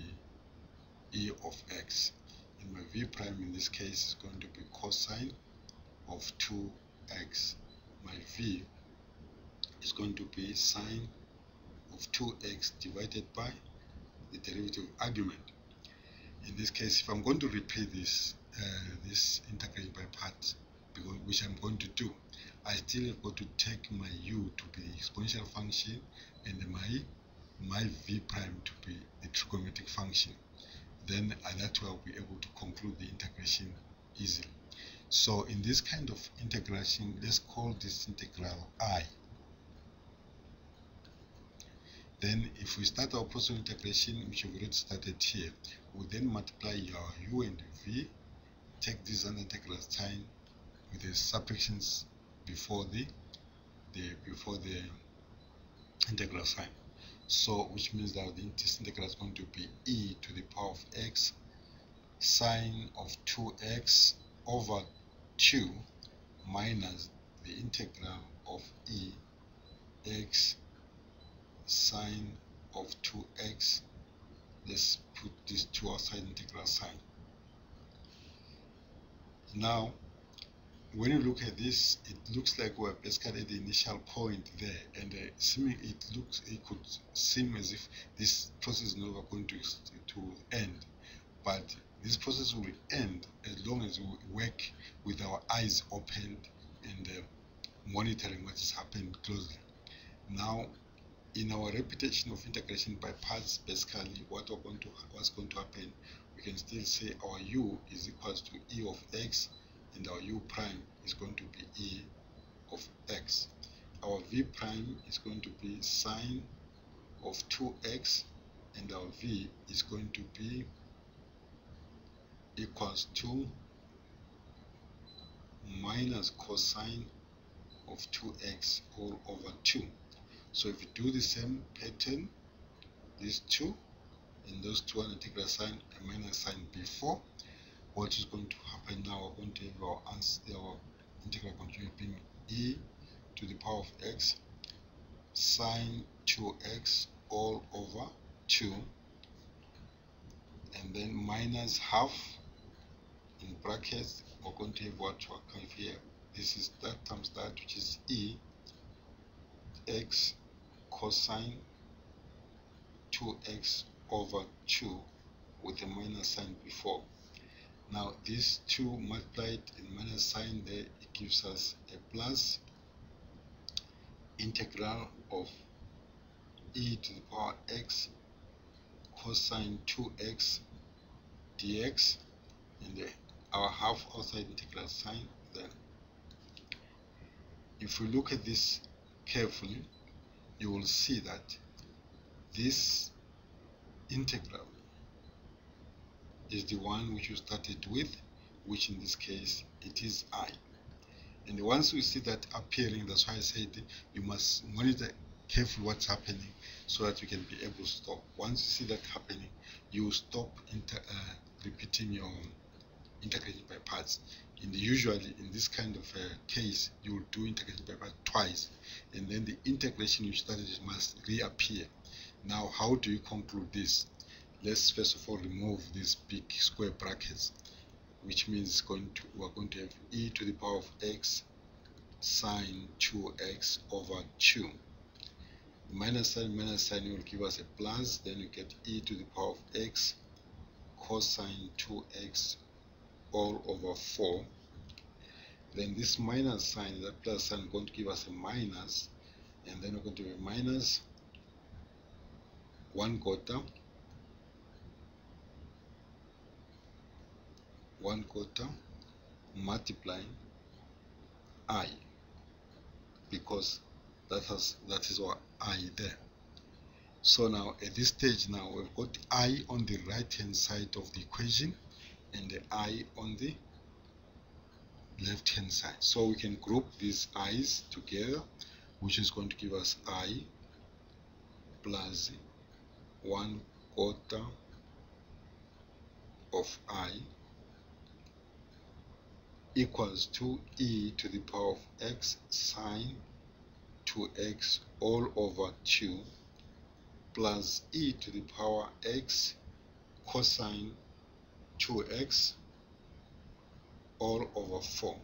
e of x, and my v prime in this case is going to be cosine of 2x. My v is going to be sine of 2x divided by the derivative argument. In this case, if I'm going to repeat this integration by parts, which I'm going to do, I still have got to take my u to be the exponential function and my v prime to be the trigonometric function. Then that way I'll be able to conclude the integration easily. So in this kind of integration, let's call this integral I. Then if we start our process of integration, which we've already started here, we then multiply our u and v, take this an integral sign with the subtractions before the integral sign. So which means that this integral is going to be e to the power of x sine of 2x over 2 minus the integral of e x sine of 2x. Let's put this to outside integral sign. Now when you look at this, it looks like we're basically at the initial point there, and it could seem as if this process is never going to end, but this process will end as long as we work with our eyes opened and monitoring what is happening closely. Now in our repetition of integration by parts, basically what's going to happen, we can still say our u is equals to e of x, and our u prime is going to be e of x. Our v prime is going to be sine of 2x, and our v is going to be equals to minus cosine of 2x all over 2. So if you do the same pattern, these two and those two are integral sign and minus sign before, what is going to happen now, we're going to have our integral continuous being e to the power of x sine 2x all over 2, and then minus half in brackets, we're going to have what we have here. This is that times that, which is e x cosine 2x over 2 with a minus sign before. Now these two multiplied in minus sign there, it gives us a plus integral of e to the power x cosine 2x dx, and our half outside integral sign. Then if we look at this carefully, you will see that this integral is the one which you started with, which in this case it is I. And once we see that appearing, that's why I said you must monitor carefully what's happening so that you can be able to stop. Once you see that happening, you stop repeating your integration by parts. Usually in this kind of case, you will do integration by parts twice, and then the integration you started must reappear. Now how do you conclude this? Let's first of all remove these big square brackets, which means we're going to have e to the power of x sine 2x over 2. Minus sign will give us a plus, then you get e to the power of x cosine 2x all over 4. Then this minus sign, that plus sign, is going to give us a minus, and then we're going to have a minus 1/4 multiplying I, because that is our I there. So now at this stage, now we've got I on the right hand side of the equation and the I on the left hand side. So we can group these I's together, which is going to give us I plus 1/4 of I equals to e to the power of x sine 2x all over 2 plus e to the power x cosine 2x all over 4.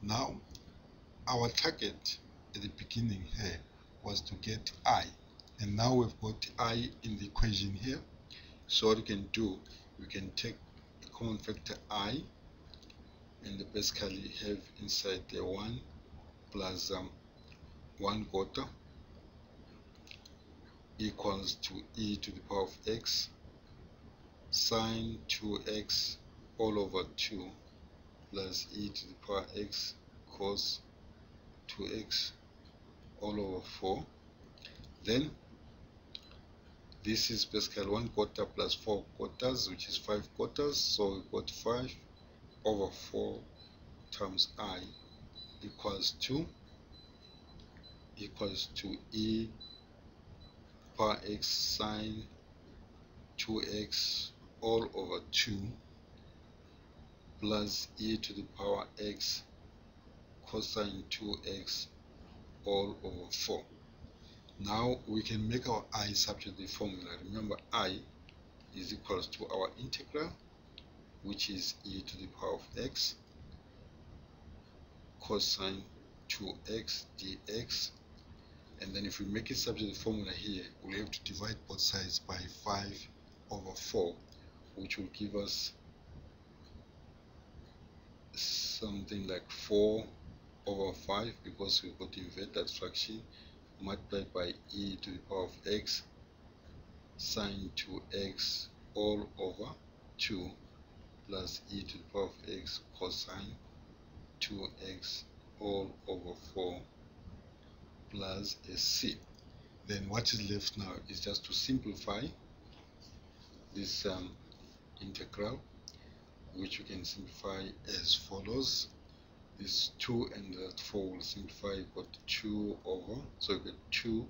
Now, our target at the beginning here was to get I, and now we've got I in the equation here. So what we can do, we can take a common factor I, and basically have inside the 1 plus 1/4 equals to e to the power of x sine 2x all over 2 plus e to the power x cos 2x all over 4. Then this is basically 1/4 plus 4/4, which is 5/4. So we got 5 over 4 times I equals to e power x sine 2x all over 2 plus e to the power x cosine 2x all over 4. Now we can make our I substitute the formula. Remember, I is equals to our integral, which is e to the power of x cosine 2x dx, and then if we make it substitute the formula here, we'll have to divide both sides by 5 over 4, which will give us something like 4 over 5, because we've got to invert that fraction, multiplied by e to the power of x sine 2x all over 2 plus e to the power of x cosine 2x all over 4 plus a c. Then what is left now is just to simplify this integral, which you can simplify as follows. This 2 and that 4 will simplify. You've got 2 over, so you get 2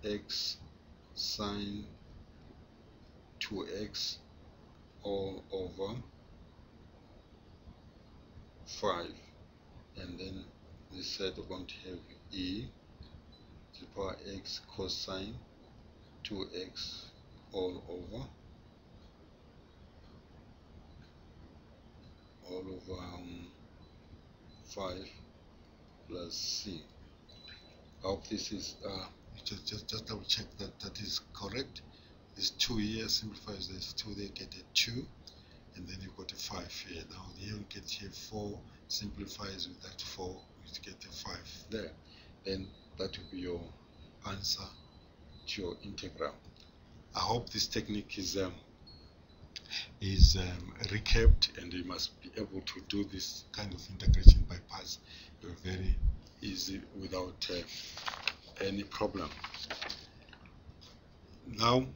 ex sine 2x all over 5, and then this side we're going to have e to the power x cosine 2x all over 5 plus c. I hope this is just double check that is correct. This 2 here simplifies this 2 there, get a 2, and then you've got a 5 here. Now here you get here 4 simplifies with that 4, you get a 5 there. Then that will be your answer to your integral. I hope this technique is recapped, and you must be able to do this kind of integration by parts very easy without any problem. Now,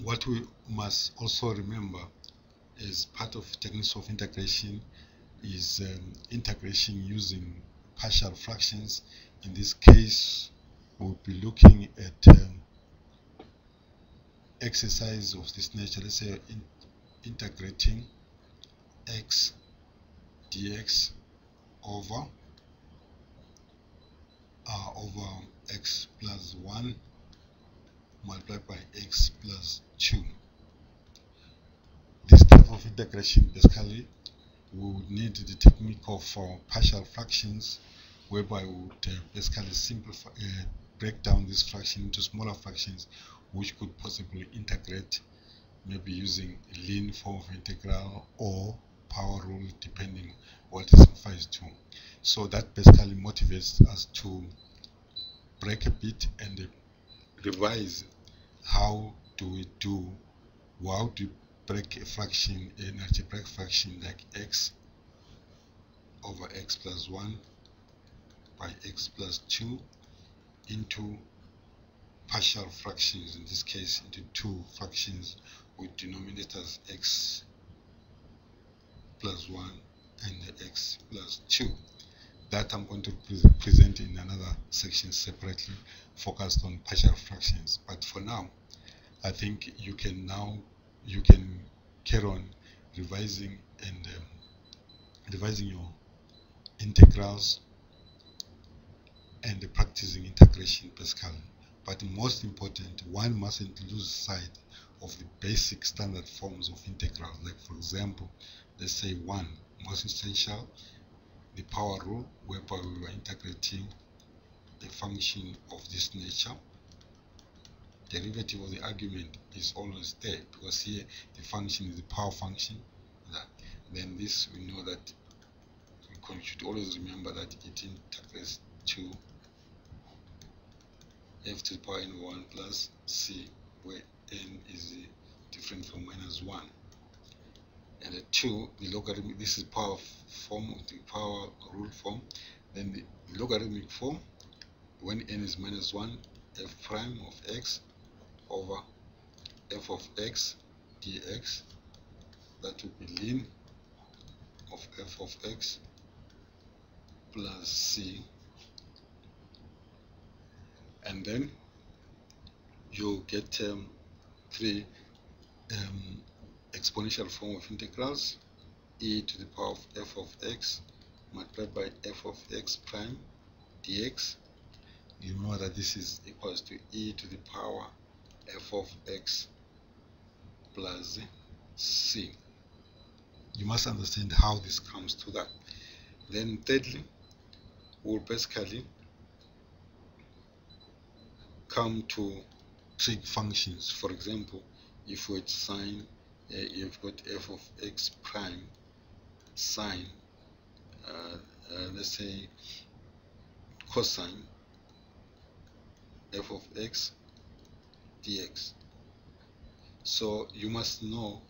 what we must also remember as part of techniques of integration is integration using partial fractions. In this case, we'll be looking at exercise of this nature. Let's say integrating x dx over x plus 1 multiplied by x plus 2. This type of integration, basically, we would need the technique of partial fractions, whereby we would basically simplify, break down this fraction into smaller fractions, which could possibly integrate, maybe using a linear form of integral or power rule, depending what it simplifies to. So that basically motivates us to break a bit and revise how do we break a fraction, an algebraic fraction like x over x plus 1 by x plus 2 into partial fractions, in this case into two fractions with denominators x plus 1 and x plus 2. That I'm going to present in another section separately, focused on partial fractions. But for now, I think you can now you can carry on revising and revising your integrals and practicing integration basically. But most important, one mustn't lose sight of the basic standard forms of integrals. Like for example, let's say one, most essential, the power rule, whereby we are integrating a function of this nature. Derivative of the argument is always there because here the function is the power function. Then this, we know that we should always remember that it integrates to f to the power n1 plus c, where n is different from -1. And the 2, the logarithmic, this is power form of the power rule form. Then the logarithmic form, when n is -1, f prime of x over f of x dx, that will be ln of f of x plus c. And then you get 3 exponential form of integrals, e to the power of f of x multiplied by f of x prime dx. You know that this is equals to e to the power f of x plus c. You must understand how this comes to that. Then thirdly, we'll basically come to trig functions. For example, if we sine, you've got f of x prime sine, let's say cosine f of x dx. So you must know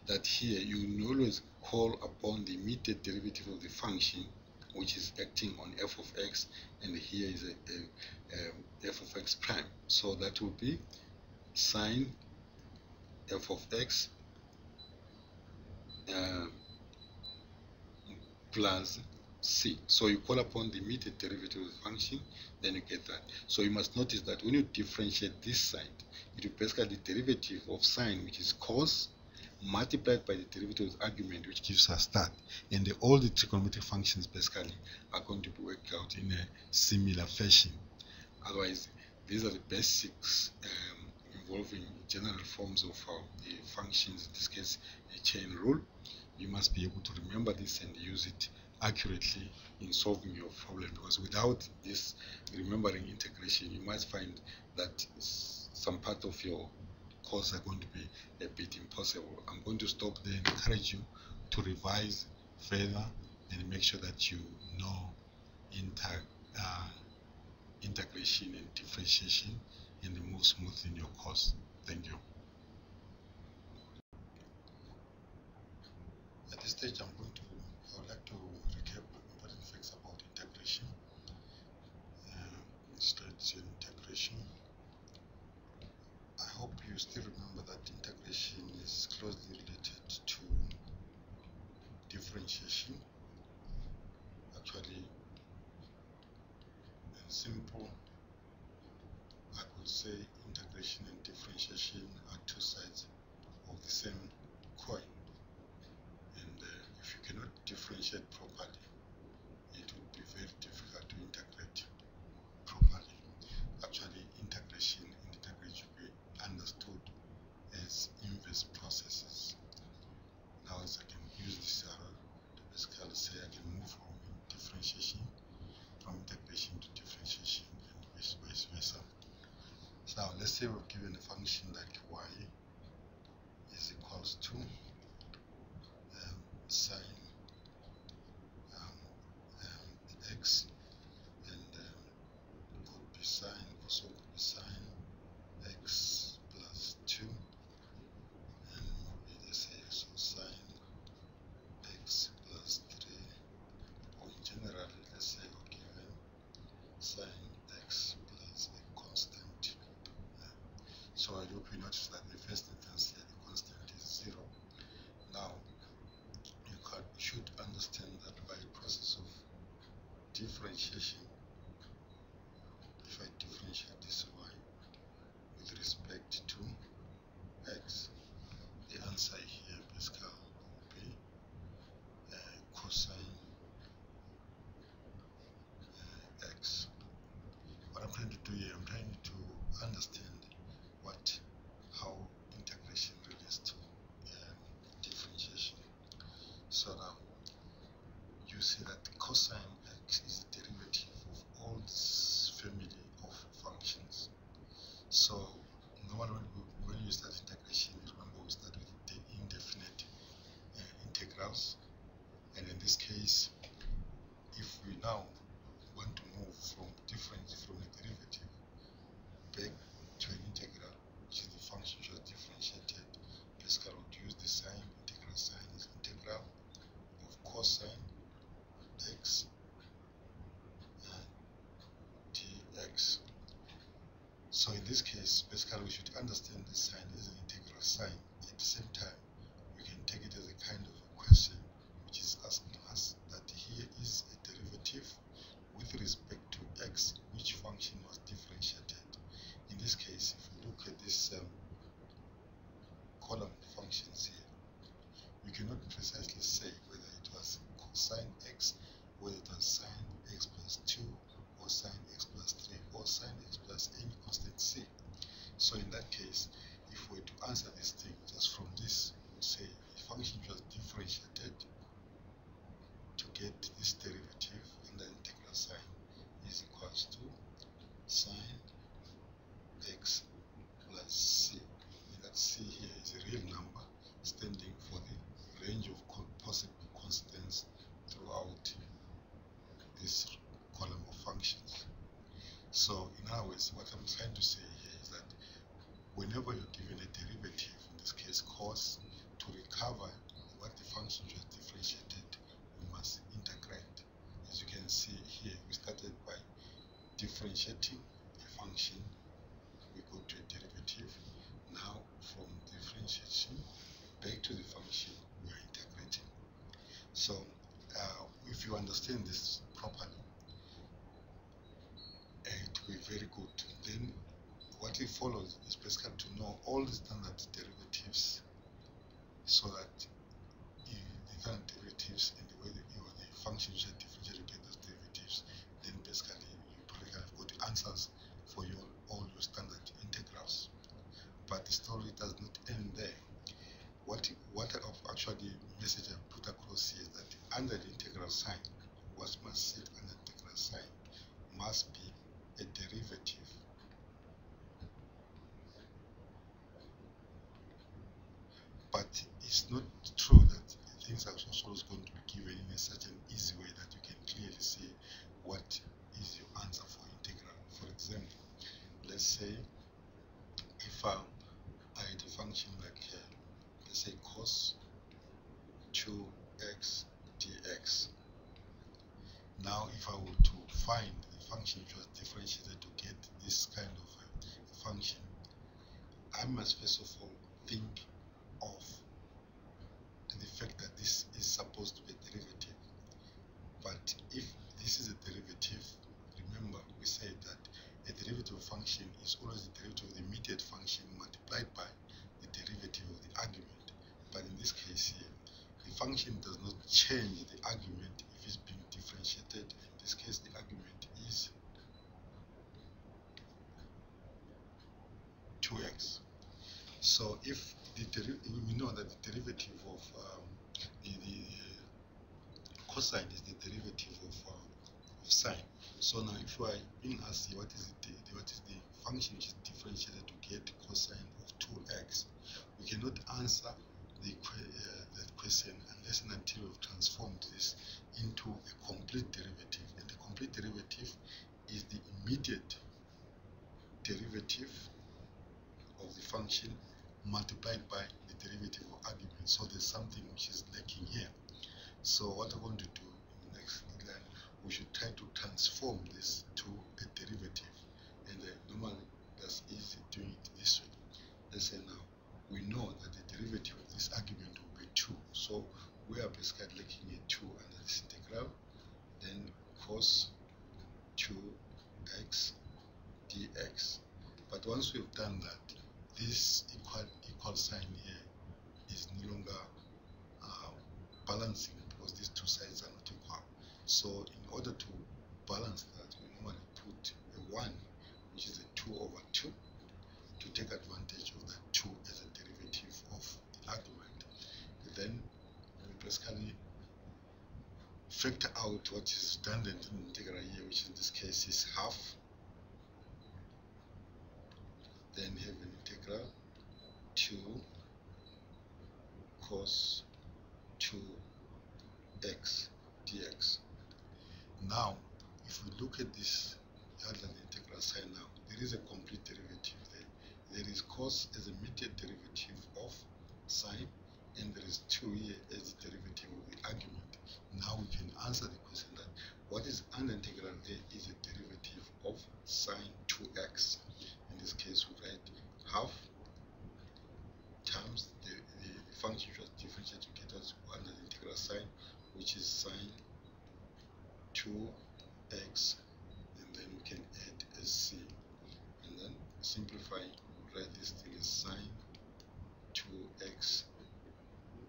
that here you always call upon the immediate derivative of the function which is acting on f of x, and here is a f of x prime. So that will be sine f of x plus c. So you call upon the immediate derivative of the function, then you get that. So you must notice that when you differentiate this side, it will basically the derivative of sine, which is cos, multiplied by the derivative of the argument, which gives us that. And all the trigonometric functions basically are going to be worked out in a similar fashion. Otherwise, these are the basics involving general forms of the functions, in this case a chain rule. You must be able to remember this and use it accurately in solving your problem, because without this remembering integration, you might find that some part of your course are going to be a bit impossible. I'm going to stop there and encourage you to revise further and make sure that you know integration and differentiation and move smoothly in your course. Thank you. At this stage, I would like to recap important facts about integration. Straight integration. I hope you still remember that integration is closely related to differentiation. Actually, in simple, I could say integration and differentiation are two sides of the same coin. And if you cannot differentiate properly, it would be very difficult to integrate properly. Actually, integration and integration should be understood as inverse processes. Now, as I can use this arrow to basically say I can move from differentiation, from integration to differentiation, and vice versa. So now, let's say we're given a function like y is equals to sine x, and could be sine, also could be sine x plus 2, and let's say so sine x plus 3, or in general, let's say we're given sine x plus a constant. So I hope you notice that in the first instance here the constant is 0. Now you should understand that by the process of differentiation, if I differentiate this y with respect to x, the 2x. So in this case, basically we should understand this sign as an integral sign. At the same time, we can take it as a kind of a question which is asking us that here is a derivative with respect to x, which function was differentiated. In this case, if we look at this column functions here, we cannot precisely say whether it was cosine x, whether it was sine x plus 2, or sine x plus 3, or sine x plus any constant c. So in that case, if we were to answer this thing just from this, we would say the function was differentiated to get this derivative, and the integral sign is equals to sine x plus c. And that c here is a real number standing for the range of possible constants throughout this column of functions. So in other words, what I'm trying to say here is that whenever you're given a derivative, in this case cos, to recover what the function was differentiated, we must integrate. As you can see here, we started by differentiating a function, we go to a derivative. Now from differentiation back to the function, we are integrating. So if you understand this properly, it will be very good. Then what it follows is basically to know all the standard derivatives, so that the standard derivatives and the way that the functions are differentiated by those derivatives, then basically you probably have got answers for all your standard integrals. But the story does not end there. What actually message I put across here is that under the integral sign, what must sit under the integral sign must be a derivative but it's not true that things are always going to be given in such an easy way that you can clearly see what is your answer for integral. For example, let's say if I had a function like let's say cos 2x dx. Now if I were to find the function which was differentiated to get this kind of a function, I must first of all think of the fact that this is supposed to be a derivative. But if this is a derivative, remember we said that a derivative function is always the derivative of the immediate function multiplied by the derivative of the argument. But in this case here, the function does not change the argument if it's being differentiated. In this case, the argument is 2x. So if we know that the derivative of the cosine is the derivative of sine. So now if you are being asked what is the function which is differentiated to get cosine of 2x, we cannot answer that question unless and until we've transformed this into a complete derivative. And the complete derivative is the immediate derivative of the function multiplied by the derivative of argument. So there's something which is lacking here. So what I'm going to do in the next line, we should try to transform this to a derivative. And normally that's easy doing it this way. Let's say now we know that the derivative of this argument will be 2. So we are basically looking at 2 under this integral. Then cos 2x dx. But once we've done that, this equal sign here is no longer balancing because these two sides are not equal. So in order to balance that, we normally put a 1, which is a 2 over 2, to take advantage of that 2 as a derivative of the argument. Then we basically factor out what is redundant in the integral here, which in this case is half. Then have an integral 2 cos 2x dx. Now, if we look at this other than the integral sign now, there is a complete derivative there. There is cos as a immediate derivative of sine, and there is 2 here as the derivative of the argument. Now we can answer the question that what is under integral there is a derivative of sine 2x. In this case, we write half times the function which was differentiated to get us under the integral sign, which is sine 2x, and then we can add a c, and then simplify, write this thing as sine 2x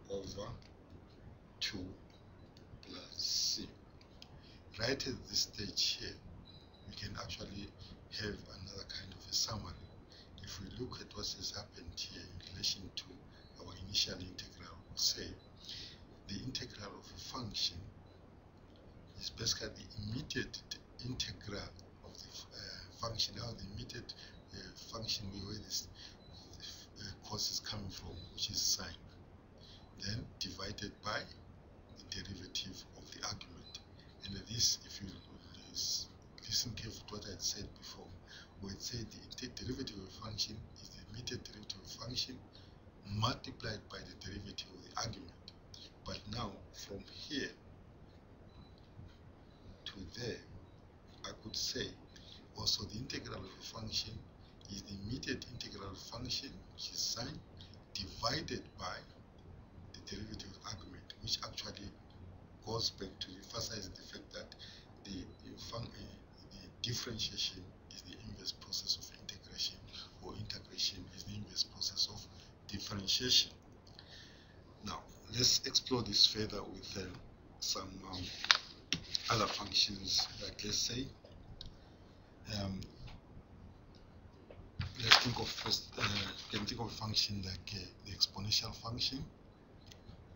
over 2 plus c. Right at this stage here, we can actually have another kind of a summary. If we look at what has happened here in relation to our initial integral, we'll say the integral of a function is basically the immediate integral of the function. Now the immediate function where this cos is coming from, which is sine, then divided by the derivative of the argument. And this, if you listen carefully to what I had said before, we had said the derivative of a function is the immediate derivative of a function multiplied by the derivative of the argument. But now, from here to there, I could say also the integral of a function is the immediate integral of a function, which is sine, divided by the derivative of argument, which actually goes back to emphasize the fact that the differentiation is the inverse process of integration, or integration is the inverse process of differentiation. Now, let's explore this further with some other functions. Like, let's say, let's think of first, you can think of a function like the exponential function.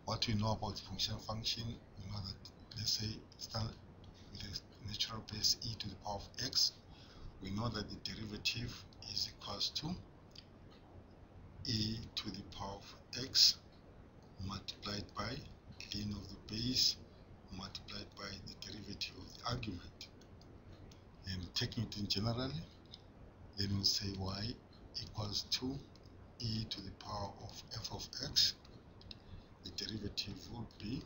What we know about the exponential function, we know that, let's say, start with a natural base e to the power of x. We know that the derivative is equals to e to the power of x multiplied by ln of the base multiplied by the derivative of the argument. And taking it in generally, then we'll say y equals to e to the power of f of x. The derivative will be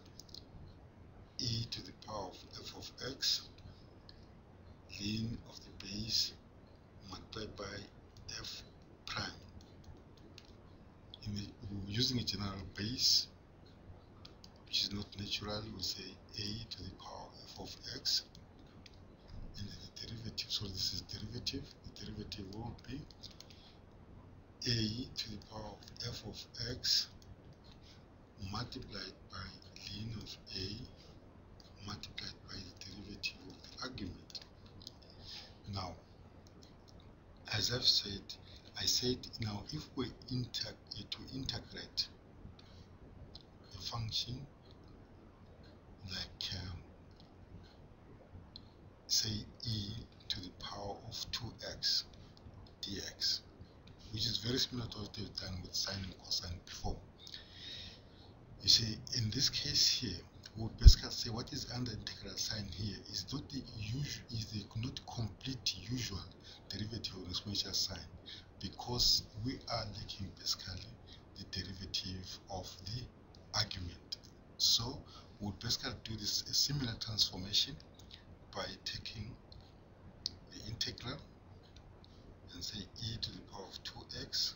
e to the power of f of x ln of the base multiplied by f prime. Using a general base, which is not natural, we say a to the power f of x, and the derivative, so this is derivative, the derivative will be a to the power of f of x multiplied by ln of a multiplied by the derivative of the argument. Now, as I've said, I said now if we integrate a function like say e to the power of 2x dx, which is very similar to what we've done with sine and cosine before. You see, in this case here, we would basically say what is under integral sign here is not the usual, is the not complete usual derivative of the exponential sign, because we are looking basically the derivative of the argument. So we would basically do this a similar transformation by taking the integral and say e to the power of 2x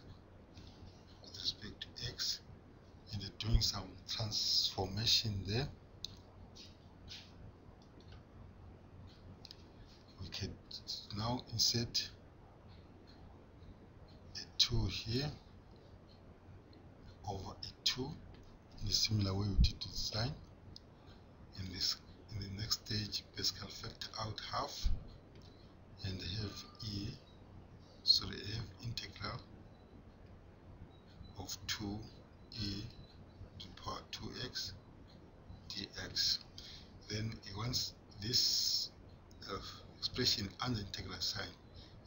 with respect to x, and doing some transformation there. We can now insert a 2 here over a 2 in a similar way we did to the sign. In the next stage, basically factor out half and have have integral of 2e to the power 2x dx. Then once this expression under integral sign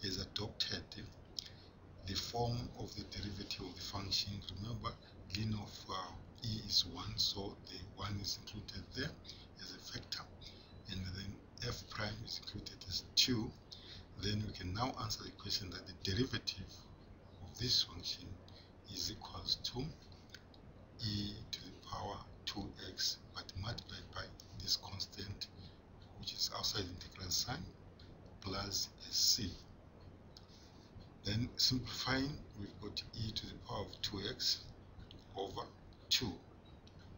is adopted, the form of the derivative of the function, remember ln of e is 1, so the 1 is included there as a factor, and then f prime is included as 2. Then we can now answer the question that the derivative of this function is equals to e to the power 2x, but multiplied by this constant which is outside the integral sign plus a c. Then simplifying, we've got e to the power of 2x over 2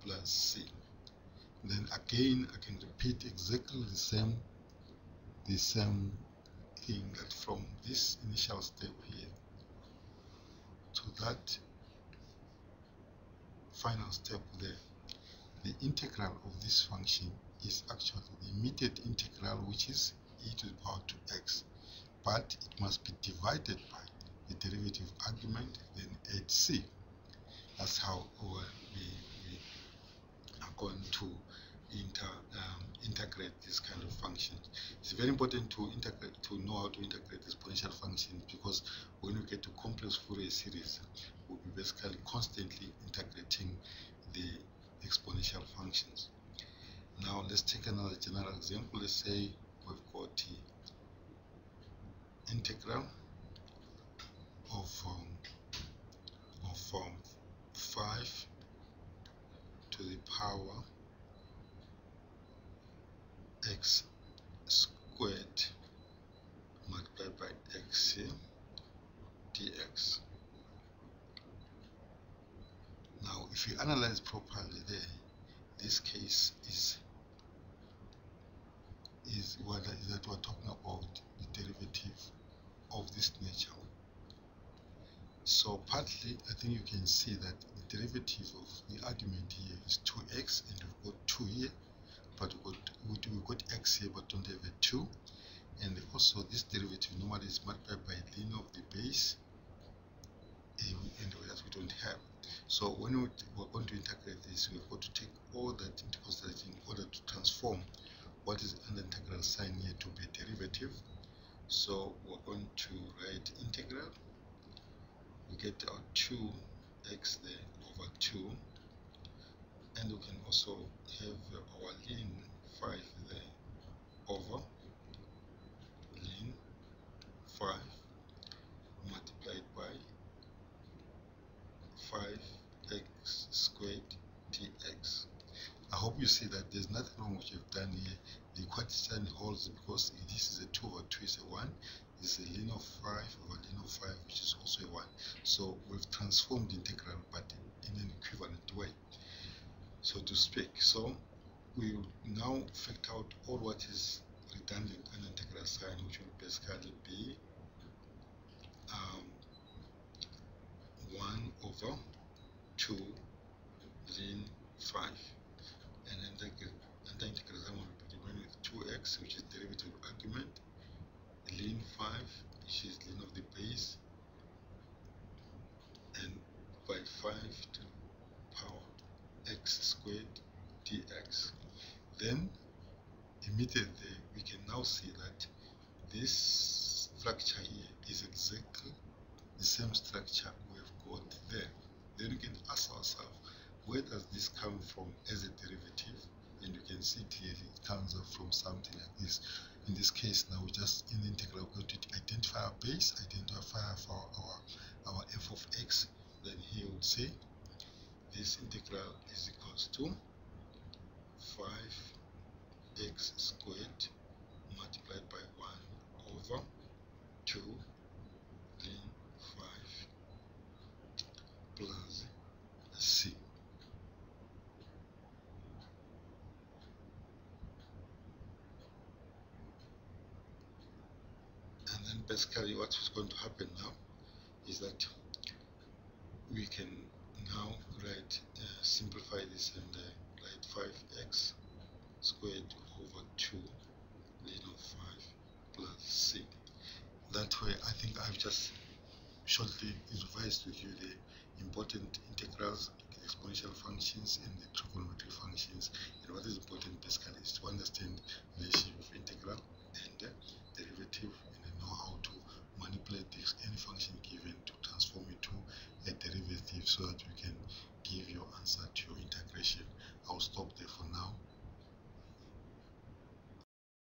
plus c. Then again I can repeat exactly the same thing, that from this initial step here to that final step there, the integral of this function is actually the immediate integral, which is e to the power 2x, but it must be divided by the derivative argument, then add c. That's how we are going to integrate this kind of functions. It's very important to know how to integrate this exponential function, because when we get to complex Fourier series, we'll be basically constantly integrating the exponential functions. Now let's take another general example. Let's say we've got the integral of 5 to the power x squared multiplied by x dx. Now if you analyze properly there, this case is that we're talking about the derivative of this nature. So partly I think you can see that the derivative of the argument here is 2x, and we've got 2 here, but we've got x here but don't have a 2, and also this derivative normally is multiplied by ln of the base, and that we don't have. So when we're going to integrate this, we've got to take all that into consideration in order to transform what is an integral sign here to be a derivative. So we're going to write integral. We get our 2x there over 2, and we can also have our ln 5 there over ln 5 multiplied by 5x squared dx. I hope you see that there's nothing wrong with what you've done here. The quantity sign holds because this is a 2 over 2 is a 1. This is a ln of 5 over ln of 5, which is also a 1. So we've transformed the integral, but in an equivalent way, so to speak. So we will now factor out all what is redundant and integral sign, which will basically be 1 over 2 ln 5, and then the integral sign will be remain with 2x, which is derivative argument, ln 5, which is ln of the base, and by 5 to the power x squared dx. Then immediately we can now see that this structure here is exactly the same structure we've got there. Then we can ask ourselves, where does this come from as a derivative? And you can see clearly it comes up from something like this. In this case now, we just in the integral we're going to identify our base, identify our f of x. Then here we would say this integral is equals to 5x squared multiplied by 1 over 2 ln 5 plus c. And then basically what is going to happen now is that we can now simplify this and write 5x squared over 2 ln of 5 plus c. That way I think I've just shortly revised with you the important integrals, exponential functions, and the trigonometric functions. And what is important basically is to understand the relationship of integral and derivative, and know how to manipulate any function given to transform it to a derivative so that we can give your answer to your integration. I'll stop there for now.